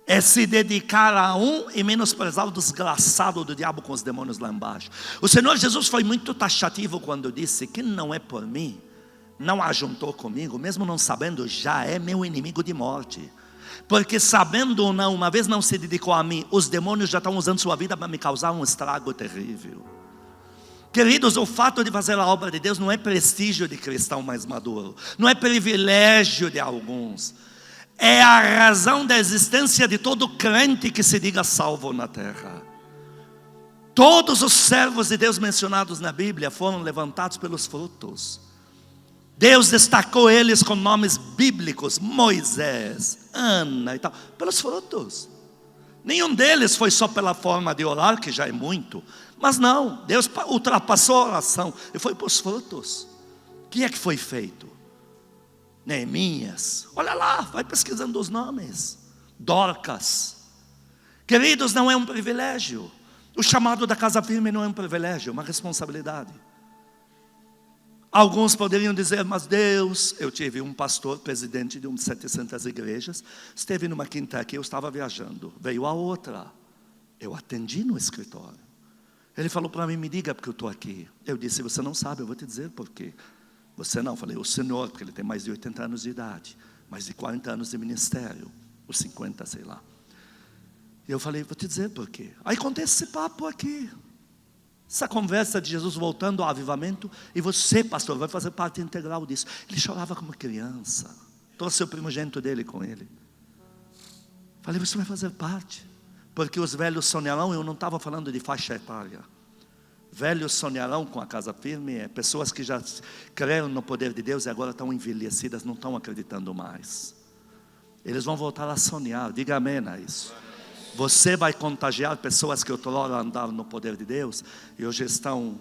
É se dedicar a um e menosprezar o desgraçado do diabo com os demônios lá embaixo. O Senhor Jesus foi muito taxativo quando disse: quem não é por mim, não ajuntou comigo, mesmo não sabendo, já é meu inimigo de morte. Porque sabendo ou não, uma vez não se dedicou a mim, os demônios já estão usando sua vida para me causar um estrago terrível. Queridos, o fato de fazer a obra de Deus não é prestígio de cristão mais maduro, não é privilégio de alguns, é a razão da existência de todo crente que se diga salvo na terra. Todos os servos de Deus mencionados na Bíblia foram levantados pelos frutos. Deus destacou eles com nomes bíblicos: Moisés, Ana e tal, pelos frutos. Nenhum deles foi só pela forma de orar, que já é muito. Mas não, Deus ultrapassou a oração e foi para os frutos. O que é que foi feito? Neemias, olha lá, vai pesquisando os nomes. Dorcas. Queridos, não é um privilégio. O chamado da casa firme não é um privilégio, é uma responsabilidade. Alguns poderiam dizer: mas Deus, eu tive um pastor, presidente de 700 igrejas, esteve numa quinta aqui, eu estava viajando, veio a outra, eu atendi no escritório. Ele falou para mim: me diga porque eu estou aqui. Eu disse: você não sabe, eu vou te dizer por quê. Você não, falei: o senhor, porque ele tem mais de 80 anos de idade, mais de 40 anos de ministério, os 50, sei lá. E eu falei: vou te dizer por quê. Aí contei esse papo aqui, essa conversa de Jesus voltando ao avivamento, e você, pastor, vai fazer parte integral disso. Ele chorava como criança, trouxe o primogênito dele com ele. Falei: você vai fazer parte, porque os velhos sonharão. Eu não estava falando de faixa etária. Velhos sonharão com a casa firme é pessoas que já creram no poder de Deus e agora estão envelhecidas, não estão acreditando mais. Eles vão voltar a sonhar. Diga amém a isso. Você vai contagiar pessoas que outrora andaram no poder de Deus e hoje estão,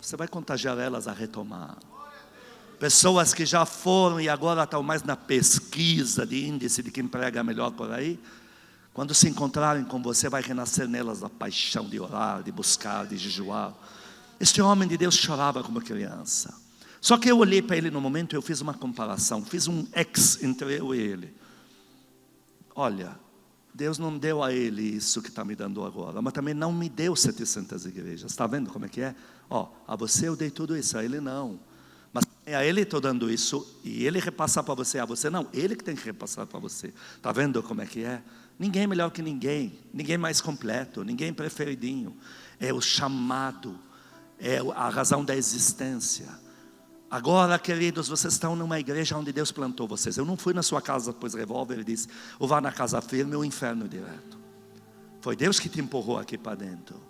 você vai contagiar elas a retomar. Pessoas que já foram e agora estão mais na pesquisa de índice de quem prega melhor por aí. Quando se encontrarem com você, vai renascer nelas a paixão de orar, de buscar, de jejuar. Este homem de Deus chorava como criança. Só que eu olhei para ele no momento e eu fiz uma comparação, fiz um X entre eu e ele. Olha, Deus não deu a ele isso que está me dando agora, mas também não me deu 700 igrejas. Está vendo como é que é? A você eu dei tudo isso, a ele não. Mas a ele estou dando isso e ele repassar para você, a você não. Ele que tem que repassar para você. Está vendo como é que é? Ninguém melhor que ninguém, ninguém mais completo, ninguém preferidinho. É o chamado, é a razão da existência. Agora, queridos, vocês estão numa igreja onde Deus plantou vocês. Eu não fui na sua casa, pois revólver, ele disse: ou vá na casa firme ou inferno direto. Foi Deus que te empurrou aqui para dentro.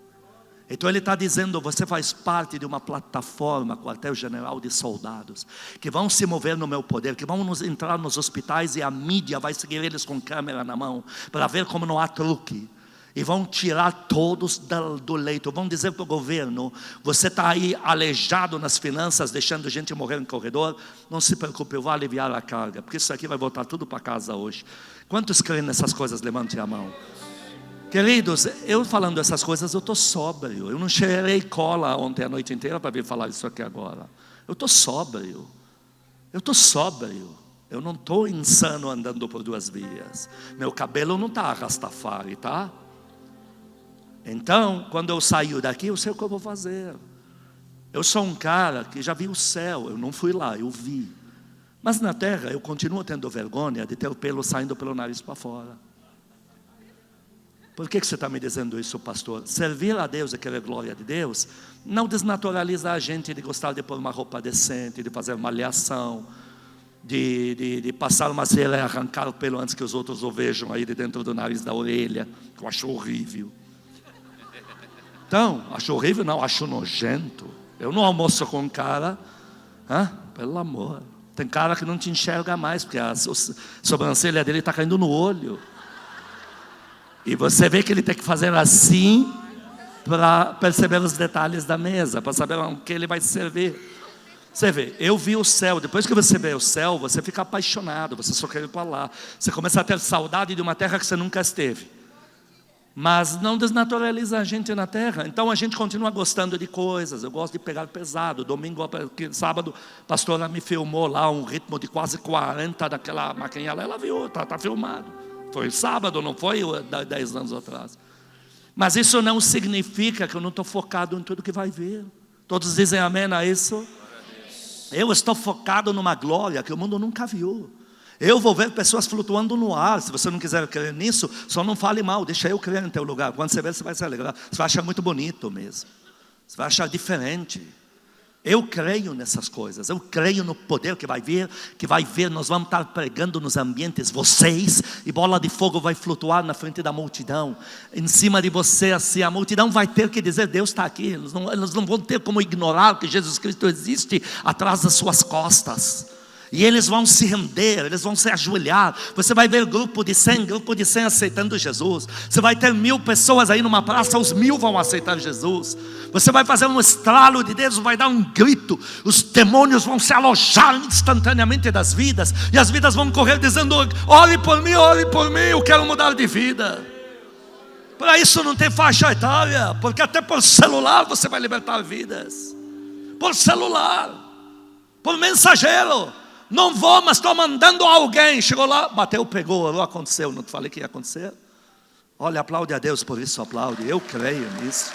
Então ele está dizendo: você faz parte de uma plataforma, quartel-general de soldados, que vão se mover no meu poder, que vão entrar nos hospitais e a mídia vai seguir eles com câmera na mão, para ver como não há truque. E vão tirar todos do leito, vão dizer para o governo: você está aí aleijado nas finanças, deixando gente morrer no corredor, não se preocupe, eu vou aliviar a carga, porque isso aqui vai voltar tudo para casa hoje. Quantos creem nessas coisas? Levante a mão. Queridos, eu falando essas coisas, eu estou sóbrio. Eu não cheirei cola ontem a noite inteira para vir falar isso aqui agora. Eu estou sóbrio. Eu estou sóbrio. Eu não estou insano andando por duas vias. Meu cabelo não está rastafari, tá? Então, quando eu saio daqui, eu sei o que eu vou fazer. Eu sou um cara que já vi o céu. Eu não fui lá, eu vi. Mas na terra, eu continuo tendo vergonha de ter o pelo saindo pelo nariz para fora. Por que você está me dizendo isso, pastor? Servir a Deus e querer glória de Deus não desnaturaliza a gente de gostar de pôr uma roupa decente, de fazer uma malhação, de passar uma cera e arrancar o pelo antes que os outros o vejam aí de dentro do nariz da orelha, que eu acho horrível. Então, acho horrível? Não, acho nojento. Eu não almoço com um cara, pelo amor. Tem cara que não te enxerga mais, porque a sobrancelha dele está caindo no olho. E você vê que ele tem que fazer assim para perceber os detalhes da mesa, para saber o que ele vai servir. Você vê, eu vi o céu. Depois que você vê o céu, você fica apaixonado, você só quer ir para lá. Você começa a ter saudade de uma terra que você nunca esteve. Mas não desnaturaliza a gente na terra. Então a gente continua gostando de coisas. Eu gosto de pegar pesado. Domingo, sábado, a pastora me filmou lá um ritmo de quase 40 daquela maquininha lá. Ela viu, está filmado. Foi sábado, não foi 10 anos atrás. Mas isso não significa que eu não estou focado em tudo que vai vir. Todos dizem amém a isso? Eu estou focado numa glória que o mundo nunca viu. Eu vou ver pessoas flutuando no ar. Se você não quiser crer nisso, só não fale mal, deixa eu crer em teu lugar. Quando você ver, você vai se alegrar. Você vai achar muito bonito mesmo. Você vai achar diferente. Eu creio nessas coisas. Eu creio no poder que vai vir. Nós vamos estar pregando nos ambientes. Vocês, e bola de fogo vai flutuar na frente da multidão. Em cima de você, assim, a multidão vai ter que dizer: Deus está aqui. Eles não vão ter como ignorar que Jesus Cristo existe atrás das suas costas. E eles vão se render, eles vão se ajoelhar. Você vai ver grupo de 100 aceitando Jesus. Você vai ter 1000 pessoas aí numa praça, os 1000 vão aceitar Jesus. Você vai fazer um estralo de dedos, vai dar um grito. Os demônios vão se alojar instantaneamente das vidas. E as vidas vão correr dizendo: ore por mim, eu quero mudar de vida. Para isso não tem faixa etária, porque até por celular você vai libertar vidas. Por celular, por mensageiro. Não vou, mas estou mandando alguém. Chegou lá, bateu, pegou, orou, aconteceu. Não te falei que ia acontecer? Olha, aplaude a Deus por isso, aplaude. Eu creio nisso.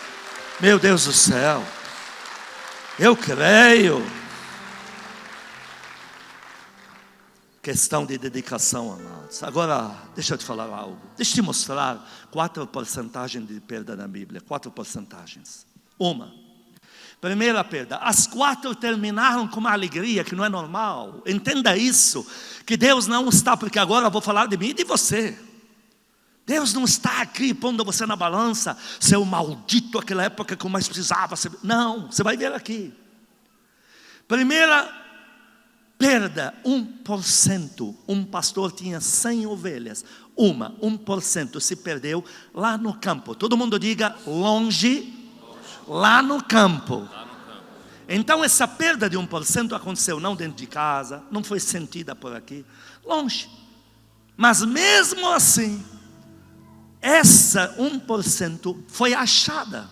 Meu Deus do céu. Eu creio. Questão de dedicação, amados. Agora, deixa eu te falar algo. Deixa eu te mostrar 4 porcentagens de perda na Bíblia. 4 porcentagens. Primeira perda, as 4 terminaram com uma alegria que não é normal. Entenda isso, que Deus não está, porque agora eu vou falar de mim e de você. Deus não está aqui pondo você na balança, seu maldito, aquela época que eu mais precisava. Não, você vai ver aqui. Primeira perda, 1%. Um pastor tinha 100 ovelhas, 1% se perdeu lá no campo. Todo mundo diga: longe. Lá no campo. Então essa perda de 1% aconteceu não dentro de casa, não foi sentida por aqui, longe. Mas mesmo assim, essa 1% foi achada.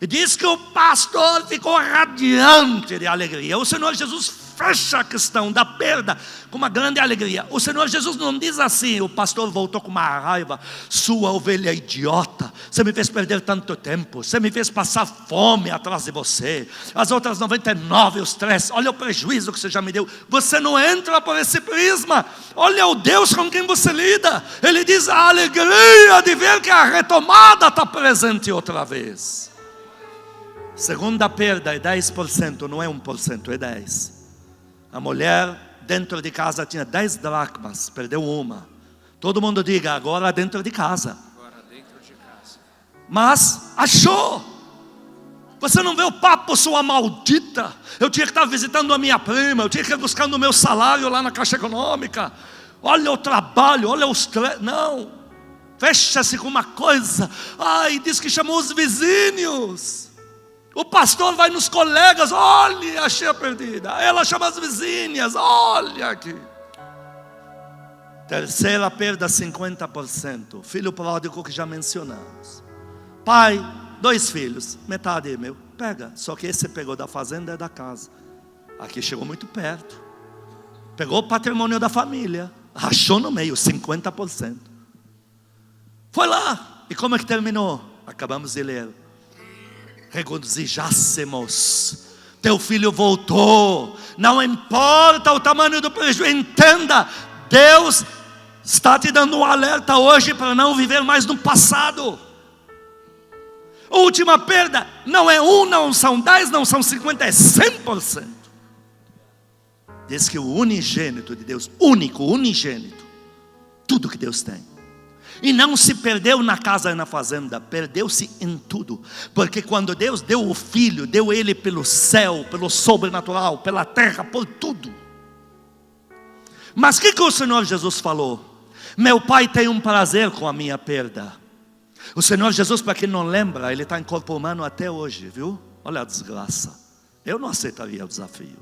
E diz que o pastor ficou radiante de alegria. O Senhor Jesus fecha a questão da perda com uma grande alegria. O Senhor Jesus não diz assim: o pastor voltou com uma raiva: sua ovelha idiota, você me fez perder tanto tempo, você me fez passar fome atrás de você, as outras 99, os 3, olha o prejuízo que você já me deu. Você não entra por esse prisma. Olha o Deus com quem você lida. Ele diz: a alegria de ver que a retomada está presente outra vez. Segunda perda é 10%, não é 1%, é 10%. A mulher dentro de casa tinha 10 dracmas, perdeu uma. Todo mundo diga: agora dentro de casa. Mas achou. Você não vê o papo, sua maldita? Eu tinha que estar visitando a minha prima, eu tinha que ir buscando o meu salário lá na Caixa Econômica. Olha o trabalho, olha os... Não, fecha-se com uma coisa. Ai, diz que chamou os vizinhos. O pastor vai nos colegas: olha, achei a perdida. Ela chama as vizinhas: olha aqui. Terceira perda, 50%. Filho pródigo, que já mencionamos. Pai, 2 filhos, metade é meu. Pega, só que esse pegou da fazenda e da casa. Aqui chegou muito perto. Pegou o patrimônio da família, rachou no meio, 50%. Foi lá, e como é que terminou? Acabamos de ler: regozijássemos, teu filho voltou. Não importa o tamanho do prejuízo, entenda, Deus está te dando um alerta hoje para não viver mais no passado. Última perda, não é 1, não são 10, não são 50, é 100%. Diz que o unigênito de Deus, único, unigênito, tudo que Deus tem. E não se perdeu na casa e na fazenda, perdeu-se em tudo. Porque quando Deus deu o Filho, deu Ele pelo céu, pelo sobrenatural, pela terra, por tudo. Mas o que o Senhor Jesus falou? Meu Pai tem um prazer com a minha perda. O Senhor Jesus, para quem não lembra, Ele está em corpo humano até hoje, viu? Olha a desgraça. Eu não aceitaria o desafio.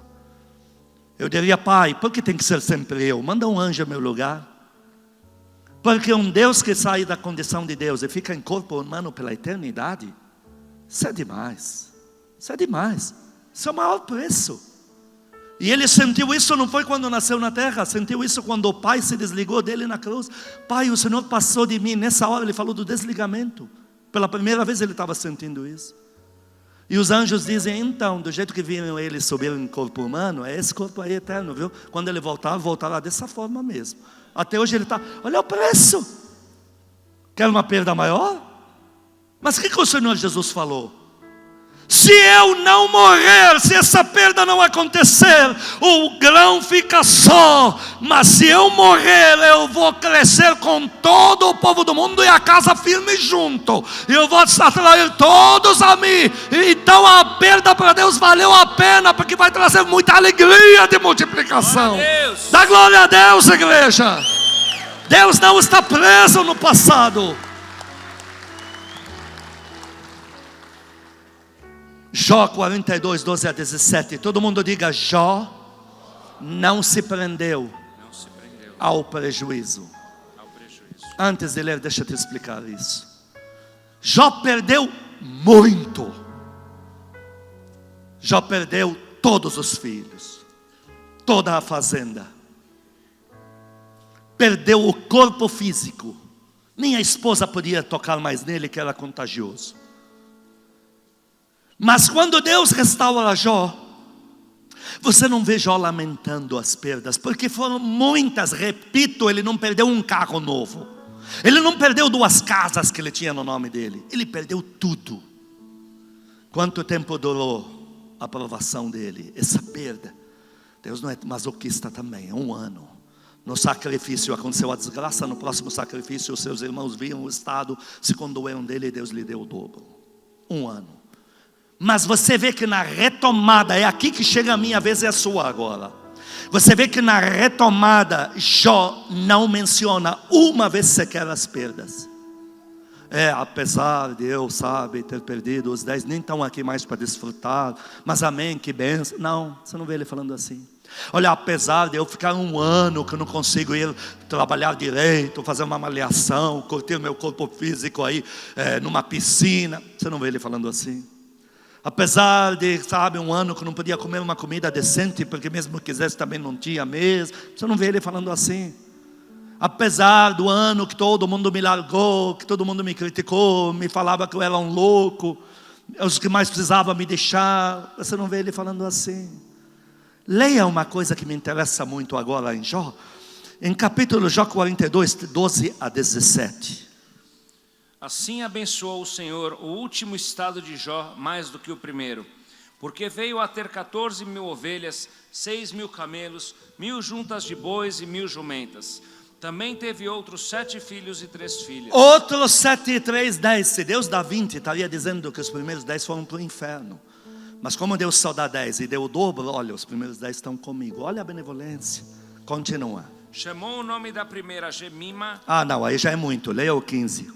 Eu diria: Pai, por que tem que ser sempre eu? Manda um anjo ao meu lugar. Porque um Deus que sai da condição de Deus e fica em corpo humano pela eternidade, isso é demais. Isso é demais. Isso é o maior preço. E Ele sentiu isso, não foi quando nasceu na terra, sentiu isso quando o Pai se desligou dele na cruz. Pai, o Senhor passou de mim. Nessa hora Ele falou do desligamento. Pela primeira vez Ele estava sentindo isso. E os anjos dizem: então, do jeito que viram Ele subir em corpo humano, é esse corpo aí eterno, viu? Quando Ele voltar, voltará dessa forma mesmo. Até hoje Ele está, olha o preço. Quer uma perda maior? Mas o que o Senhor Jesus falou? Se eu não morrer, se essa perda não acontecer, o grão fica só. Mas se eu morrer, eu vou crescer com todo o povo do mundo e a casa firme junto. E eu vou atrair todos a mim. Então a perda para Deus valeu a pena, porque vai trazer muita alegria de multiplicação. Dá glória a Deus, igreja. Deus não está preso no passado. Jó 42, 12 a 17. Todo mundo diga: Jó não se prendeu ao prejuízo. Antes de ler, deixa eu te explicar isso. Jó perdeu muito. Jó perdeu todos os filhos, toda a fazenda, perdeu o corpo físico. Nem a esposa podia tocar mais nele, que era contagioso. Mas quando Deus restaura Jó, você não vê Jó lamentando as perdas, porque foram muitas. Repito, ele não perdeu um carro novo, ele não perdeu 2 casas que ele tinha no nome dele, ele perdeu tudo. Quanto tempo durou a provação dele? Essa perda. Deus não é masoquista também, é 1 ano. No sacrifício aconteceu a desgraça, no próximo sacrifício os seus irmãos viam o estado, se condoeram dele e Deus lhe deu o dobro. 1 ano. Mas você vê que na retomada, é aqui que chega a minha vez e a sua agora. Você vê que na retomada, Jó não menciona uma vez sequer as perdas. Apesar de eu, ter perdido os 10, nem estão aqui mais para desfrutar, mas amém, que bênção. Não, você não vê ele falando assim. Olha, apesar de eu ficar 1 ano que eu não consigo ir trabalhar direito, fazer uma malhação, curtir o meu corpo físico aí numa piscina, você não vê ele falando assim. Apesar de, 1 ano que não podia comer uma comida decente, porque mesmo que quisesse também não tinha mesmo, você não vê ele falando assim. Apesar do ano que todo mundo me largou, que todo mundo me criticou, me falava que eu era um louco, os que mais precisavam me deixar, você não vê ele falando assim. Leia uma coisa que me interessa muito agora em Jó, em capítulo Jó 42, 12 a 17. Assim abençoou o Senhor o último estado de Jó mais do que o primeiro, porque veio a ter 14.000 ovelhas, 6.000 camelos, 1.000 juntas de bois e 1.000 jumentas. Também teve outros 7 filhos e 3 filhas. Outros 7 e 3, 10. Se Deus dá 20, estaria dizendo que os primeiros 10 foram para o inferno. Mas como Deus só dá 10 e deu o dobro, olha, os primeiros 10 estão comigo. Olha a benevolência. Continua. Chamou o nome da primeira Jemima. Não, aí já é muito. Leia o 15.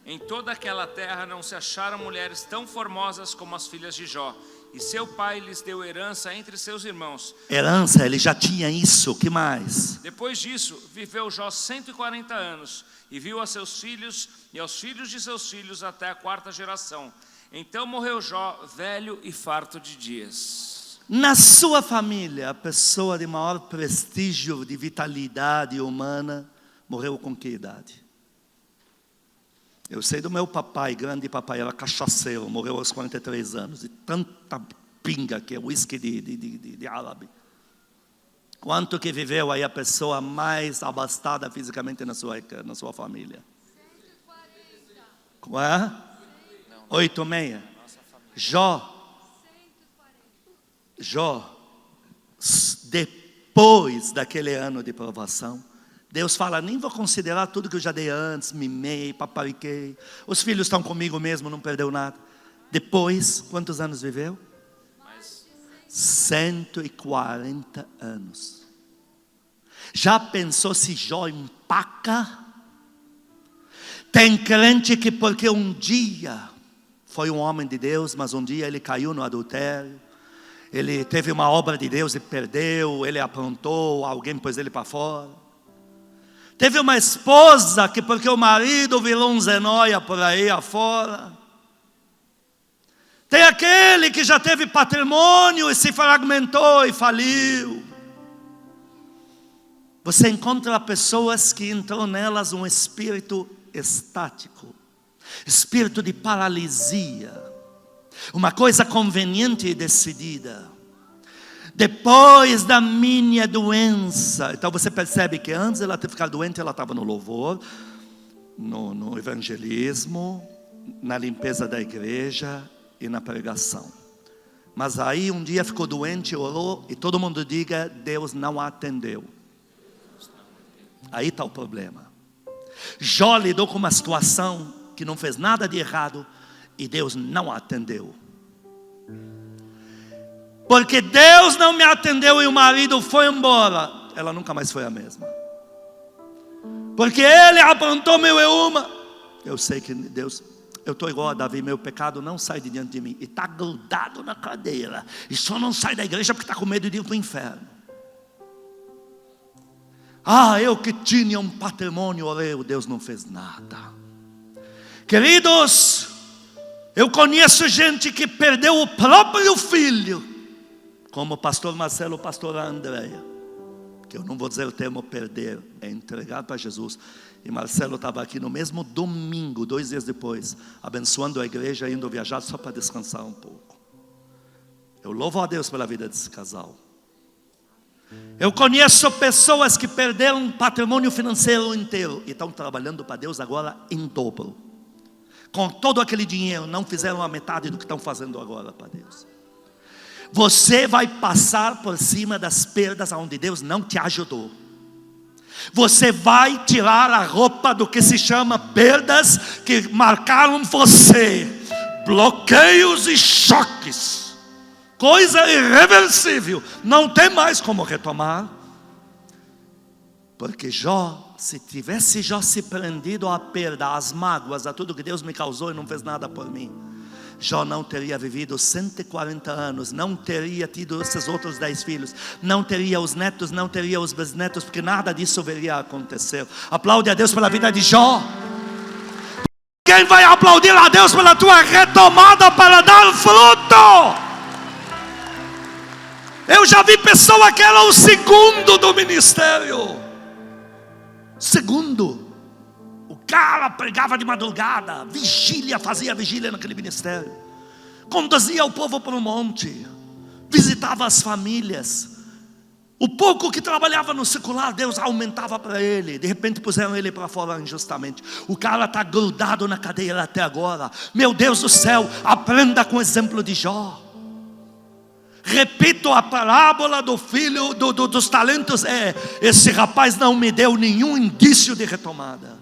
Em toda aquela terra não se acharam mulheres tão formosas como as filhas de Jó, e seu pai lhes deu herança entre seus irmãos. Herança, ele já tinha isso, o que mais? Depois disso, viveu Jó 140 anos, e viu a seus filhos e aos filhos de seus filhos até a 4ª geração. Então morreu Jó, velho e farto de dias. Na sua família, a pessoa de maior prestígio, de vitalidade humana, morreu com que idade? Eu sei do meu papai, grande papai, era cachaceiro, morreu aos 43 anos, e tanta pinga que é whisky de árabe. Quanto que viveu aí a pessoa mais abastada fisicamente na sua família? 140. 86. Jó, depois daquele ano de provação, Deus fala: nem vou considerar tudo que eu já dei antes, mimei, papariquei. Os filhos estão comigo mesmo, não perdeu nada. Depois, quantos anos viveu? 140 anos. Já pensou se Jó empaca? Tem crente que porque um dia foi um homem de Deus, mas um dia ele caiu no adultério, ele teve uma obra de Deus e perdeu, ele aprontou, alguém pôs ele para fora. Teve uma esposa que porque o marido virou um zenóia por aí afora. Tem aquele que já teve patrimônio e se fragmentou e faliu. Você encontra pessoas que entrou nelas um espírito estático, espírito de paralisia, uma coisa conveniente e decidida. Depois da minha doença, então você percebe que antes ela de ficar doente, ela estava no louvor, no evangelismo, na limpeza da igreja e na pregação. Mas aí um dia ficou doente, orou e todo mundo diga: Deus não a atendeu. Aí está o problema. Jó lidou com uma situação que não fez nada de errado e Deus não a atendeu. Porque Deus não me atendeu e o marido foi embora, ela nunca mais foi a mesma. Porque ele aprontou mil e uma. Eu sei que Deus, eu estou igual a Davi, meu pecado não sai de diante de mim. E está grudado na cadeira. E só não sai da igreja porque está com medo de ir para o inferno. Eu que tinha um patrimônio, orei, Deus não fez nada. Queridos, eu conheço gente que perdeu o próprio filho, como o pastor Marcelo, o pastor Andréia, que eu não vou dizer o termo perder, é entregar para Jesus. E Marcelo estava aqui no mesmo domingo, 2 dias depois, abençoando a igreja, indo viajar só para descansar um pouco. Eu louvo a Deus pela vida desse casal. Eu conheço pessoas que perderam um patrimônio financeiro inteiro e estão trabalhando para Deus agora em dobro. Com todo aquele dinheiro, não fizeram a metade do que estão fazendo agora para Deus. Você vai passar por cima das perdas onde Deus não te ajudou. Você vai tirar a roupa do que se chama perdas que marcaram você. Bloqueios e choques. Coisa irreversível. Não tem mais como retomar. Porque Jó, se tivesse Jó se prendido à perda, às mágoas, a tudo que Deus me causou e não fez nada por mim, Jó não teria vivido 140 anos, não teria tido esses outros 10 filhos, não teria os netos, não teria os bisnetos, porque nada disso viria a acontecer. Aplaude a Deus pela vida de Jó. Quem vai aplaudir a Deus pela tua retomada para dar fruto? Eu já vi pessoa que era o segundo do ministério. Segundo. O cara pregava de madrugada, vigília, fazia vigília naquele ministério, conduzia o povo para o monte, visitava as famílias. O pouco que trabalhava no secular, Deus aumentava para ele. De repente puseram ele para fora injustamente. O cara está grudado na cadeira até agora. Meu Deus do céu, aprenda com o exemplo de Jó. Repito a parábola do filho dos talentos. Esse rapaz não me deu nenhum indício de retomada.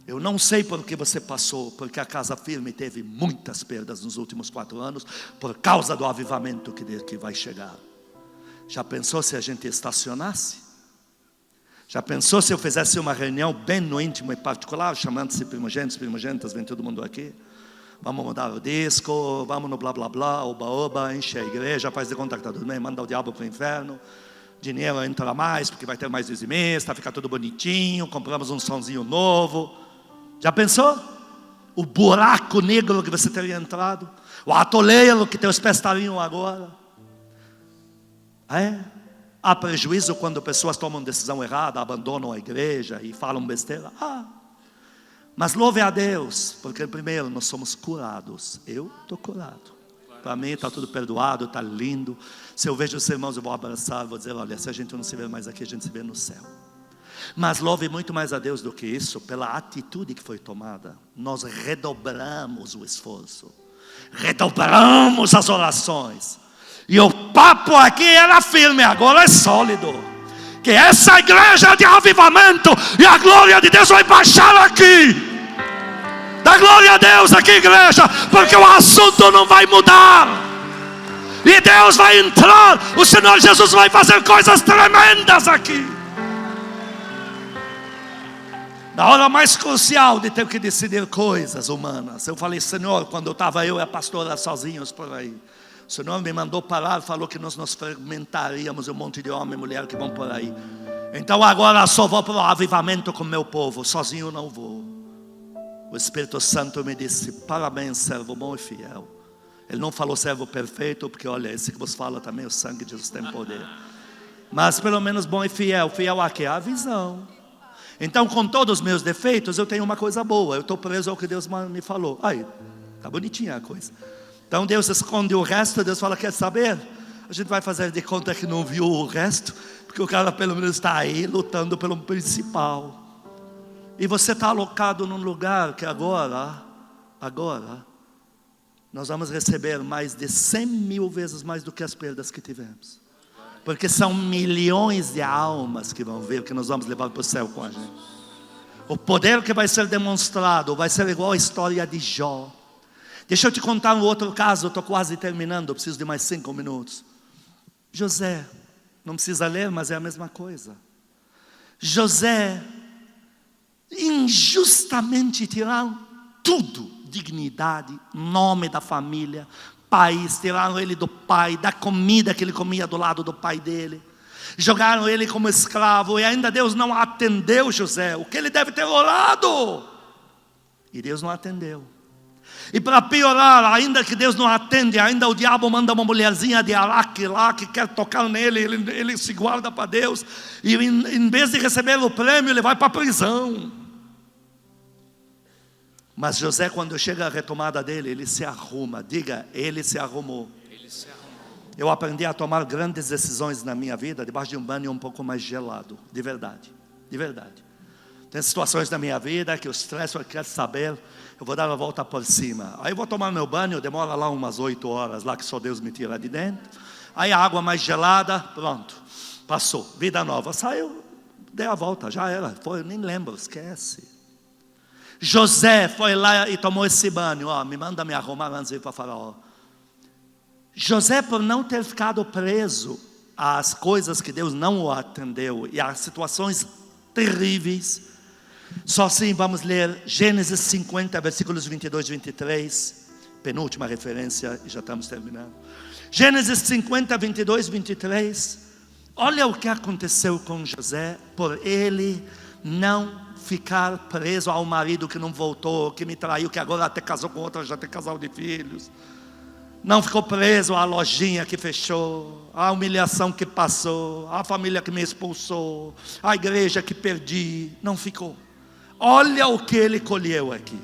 Eu não sei por que você passou, porque a Casa Firme teve muitas perdas nos últimos 4 anos, por causa do avivamento que vai chegar. Já pensou se a gente estacionasse? Já pensou se eu fizesse uma reunião bem no íntimo e particular, chamando-se primogênitos, primogênitas, vem todo mundo aqui? Vamos mudar o disco, vamos no blá blá blá, oba oba, enche a igreja, faz de conta que está tudo bem, manda o diabo para o inferno. Dinheiro entra mais, porque vai ter mais dizimista, fica tudo bonitinho, compramos um sonzinho novo. Já pensou? O buraco negro que você teria entrado, o atoleiro que teus pés estariam agora. Há prejuízo quando pessoas tomam decisão errada, abandonam a igreja e falam besteira. Mas louve a Deus, porque primeiro nós somos curados. Eu estou curado. Para mim está tudo perdoado, está lindo. Se eu vejo os irmãos, eu vou abraçar, vou dizer: olha, se a gente não se vê mais aqui, a gente se vê no céu. Mas louve muito mais a Deus do que isso, pela atitude que foi tomada. Nós redobramos o esforço, redobramos as orações. E o papo aqui era firme, agora é sólido. Que essa igreja de avivamento e a glória de Deus vai baixar aqui. Dá glória a Deus aqui, igreja, porque o assunto não vai mudar. E Deus vai entrar. O Senhor Jesus vai fazer coisas tremendas aqui. Na hora mais crucial de ter que decidir coisas humanas, eu falei: Senhor, quando eu estava eu e a pastora sozinhos por aí, o Senhor me mandou parar, falou que nós nos fragmentaríamos, um monte de homem e mulher que vão por aí. Então agora só vou para o avivamento com meu povo, sozinho não vou. O Espírito Santo me disse: parabéns, servo bom e fiel. Ele não falou servo perfeito, porque olha, esse que vos fala também, o sangue de Jesus tem poder. Mas pelo menos bom e fiel. Fiel a quê? A visão. Então, com todos os meus defeitos, eu tenho uma coisa boa. Eu estou preso ao que Deus me falou. Aí, tá bonitinha a coisa. Então Deus esconde o resto. Deus fala: quer saber? A gente vai fazer de conta que não viu o resto, porque o cara pelo menos está aí lutando pelo principal. E você está alocado num lugar que agora nós vamos receber mais de 100.000 vezes mais do que as perdas que tivemos. Porque são milhões de almas que vão ver, que nós vamos levar para o céu com a gente. O poder que vai ser demonstrado vai ser igual a história de Jó. Deixa eu te contar um outro caso, eu estou quase terminando, eu preciso de mais 5 minutos. José, não precisa ler, mas é a mesma coisa. José, injustamente tiraram tudo, dignidade, nome da família, país, tiraram ele do pai, da comida que ele comia do lado do pai dele, jogaram ele como escravo, e ainda Deus não atendeu José, o que ele deve ter orado, e Deus não atendeu. E para piorar, ainda que Deus não atende, ainda o diabo manda uma mulherzinha de Araque lá, que quer tocar nele, ele se guarda para Deus, e em vez de receber o prêmio, ele vai para a prisão. Mas José, quando chega a retomada dele, ele se arruma. Diga, ele se arrumou. Eu aprendi a tomar grandes decisões na minha vida debaixo de um banho um pouco mais gelado. De verdade, de verdade. Tem situações na minha vida que o estresse quer saber, eu vou dar a volta por cima. Aí eu vou tomar meu banho, demora lá umas 8 horas, lá que só Deus me tira de dentro. Aí a água mais gelada, pronto, passou, vida nova. Saiu, dei a volta, já era, foi, eu nem lembro, esquece. José foi lá e tomou esse banho. Me manda me arrumar antes de ir para Faraó. José, por não ter ficado preso às coisas que Deus não o atendeu e às situações terríveis, só assim vamos ler Gênesis 50, versículos 22 e 23, penúltima referência e já estamos terminando. Gênesis 50, 22 e 23. Olha o que aconteceu com José por ele não ficar preso ao marido que não voltou, que me traiu, que agora até casou com outra, já tem casal de filhos. Não ficou preso à lojinha que fechou, à humilhação que passou, à família que me expulsou, à igreja que perdi. Não ficou. Olha o que ele colheu aqui.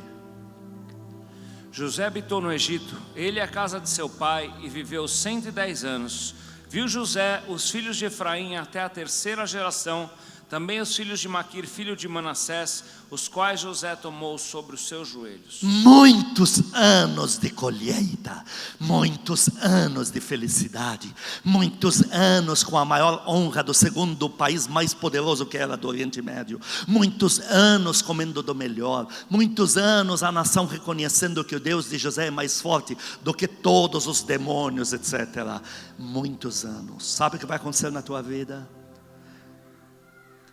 José habitou no Egito, ele e a casa de seu pai, e viveu 110 anos. Viu José os filhos de Efraim até a 3ª geração, também os filhos de Maquir, filho de Manassés, os quais José tomou sobre os seus joelhos. Muitos anos de colheita, muitos anos de felicidade, muitos anos com a maior honra do segundo país mais poderoso que era do Oriente Médio, muitos anos comendo do melhor, muitos anos a nação reconhecendo que o Deus de José é mais forte do que todos os demônios, etc. Muitos anos. Sabe o que vai acontecer na tua vida?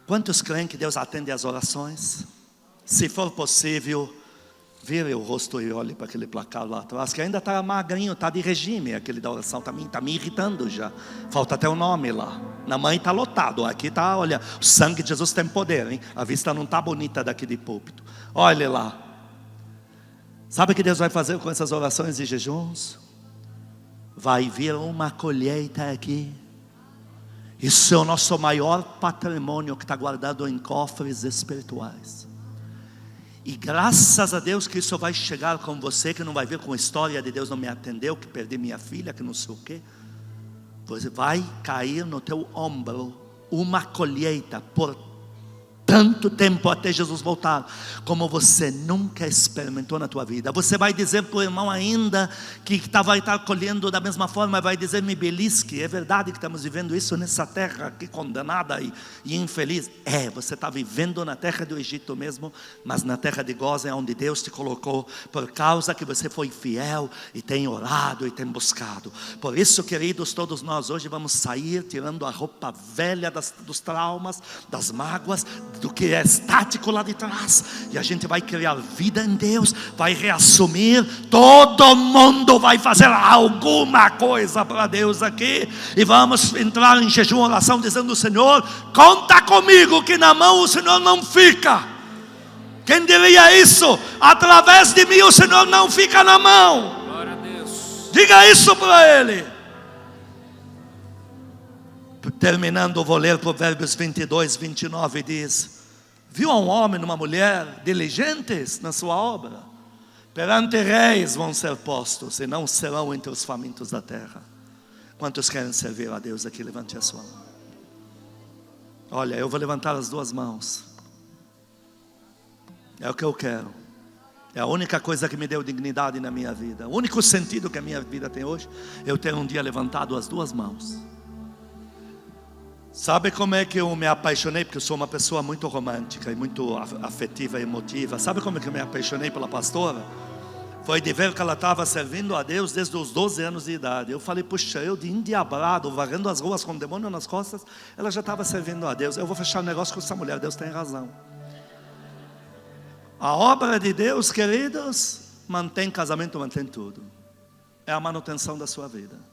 Quantos creem que Deus atende às orações? Se for possível, vire o rosto e olhe para aquele placar lá atrás, que ainda está magrinho, está de regime, aquele da oração, está me irritando já. Falta até o nome lá. Na mãe está lotado, aqui está, olha, o sangue de Jesus tem poder, hein? A vista não está bonita daqui de púlpito. Olhe lá. Sabe o que Deus vai fazer com essas orações e jejuns? Vai vir uma colheita aqui. Isso é o nosso maior patrimônio que está guardado em cofres espirituais. E graças a Deus que isso vai chegar com você, que não vai vir com a história de Deus não me atendeu, que perdi minha filha, que não sei o quê. Você vai cair no teu ombro uma colheita por tanto tempo até Jesus voltar, como você nunca experimentou na tua vida. Você vai dizer para o irmão ainda que vai estar colhendo da mesma forma, vai dizer: me belisque. É verdade que estamos vivendo isso nessa terra aqui condenada e infeliz. Você está vivendo na terra do Egito mesmo, mas na terra de Gósen, onde Deus te colocou, por causa que você foi fiel e tem orado e tem buscado. Por isso, queridos, todos nós hoje vamos sair tirando a roupa velha dos traumas, das mágoas, do que é estático lá de trás, e a gente vai criar vida em Deus, vai reassumir. Todo mundo vai fazer alguma coisa para Deus aqui, e vamos entrar em jejum, oração, dizendo: Senhor, conta comigo, que na mão o Senhor não fica. Quem diria isso? Através de mim o Senhor não fica na mão. Glória a Deus. Diga isso para Ele. Terminando, vou ler Provérbios 22, 29, diz: viu um homem e uma mulher diligentes na sua obra? Perante reis vão ser postos, e não serão entre os famintos da terra. Quantos querem servir a Deus aqui? Levante a sua mão. Olha, eu vou levantar as duas mãos. É o que eu quero. É a única coisa que me deu dignidade na minha vida. O único sentido que a minha vida tem hoje, eu ter um dia levantado as duas mãos. Sabe como é que eu me apaixonei? Porque eu sou uma pessoa muito romântica e muito afetiva e emotiva. Sabe como é que eu me apaixonei pela pastora? Foi de ver que ela estava servindo a Deus desde os 12 anos de idade. Eu falei: puxa, eu de endiabrado, varrendo as ruas com o demônio nas costas, ela já estava servindo a Deus. Eu vou fechar o negócio com essa mulher, Deus tem razão. A obra de Deus, queridos, mantém casamento, mantém tudo. É a manutenção da sua vida.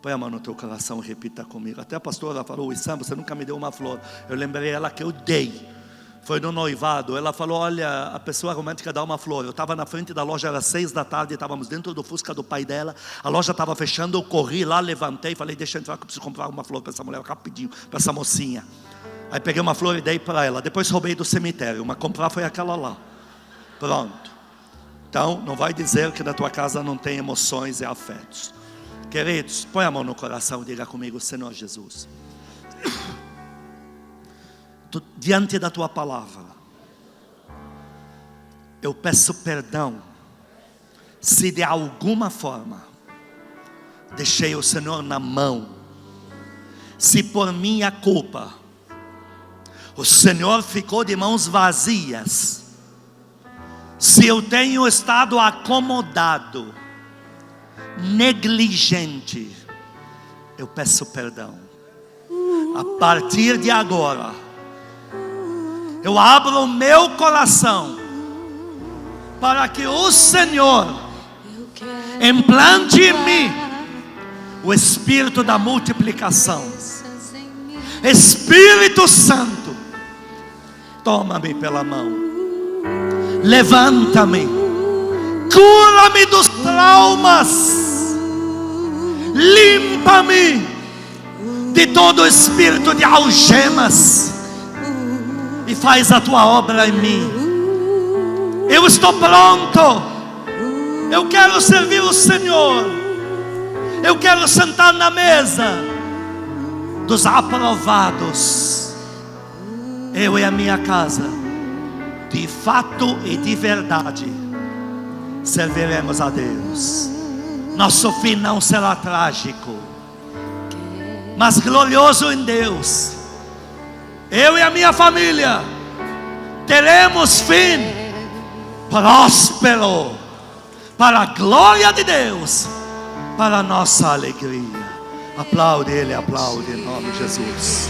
Põe a mão no teu coração e repita comigo. Até a pastora falou: Issam, você nunca me deu uma flor. Eu lembrei ela que eu dei. Foi no noivado. Ela falou: olha, a pessoa romântica dá uma flor. Eu estava na frente da loja, era 6 da tarde, estávamos dentro do Fusca do pai dela. A loja estava fechando, eu corri lá, levantei, falei: deixa eu entrar que eu preciso comprar uma flor para essa mulher rapidinho, para essa mocinha. Aí peguei uma flor e dei para ela. Depois roubei do cemitério, mas comprar foi aquela lá. Pronto. Então, não vai dizer que na tua casa não tem emoções e afetos. Queridos, põe a mão no coração e diga comigo: Senhor Jesus, diante da tua palavra, eu peço perdão se de alguma forma deixei o Senhor na mão, se por minha culpa o Senhor ficou de mãos vazias, se eu tenho estado acomodado, negligente, eu peço perdão. A partir de agora, eu abro o meu coração para que o Senhor implante em mim o espírito da multiplicação. Espírito Santo, toma-me pela mão, levanta-me, cura-me dos traumas, limpa-me de todo espírito de algemas e faz a tua obra em mim. Eu estou pronto, eu quero servir o Senhor, eu quero sentar na mesa dos aprovados. Eu e a minha casa, de fato e de verdade, serviremos a Deus. Nosso fim não será trágico, mas glorioso em Deus. Eu e a minha família teremos fim próspero, para a glória de Deus, para a nossa alegria. Aplaude Ele, aplaude em nome de Jesus.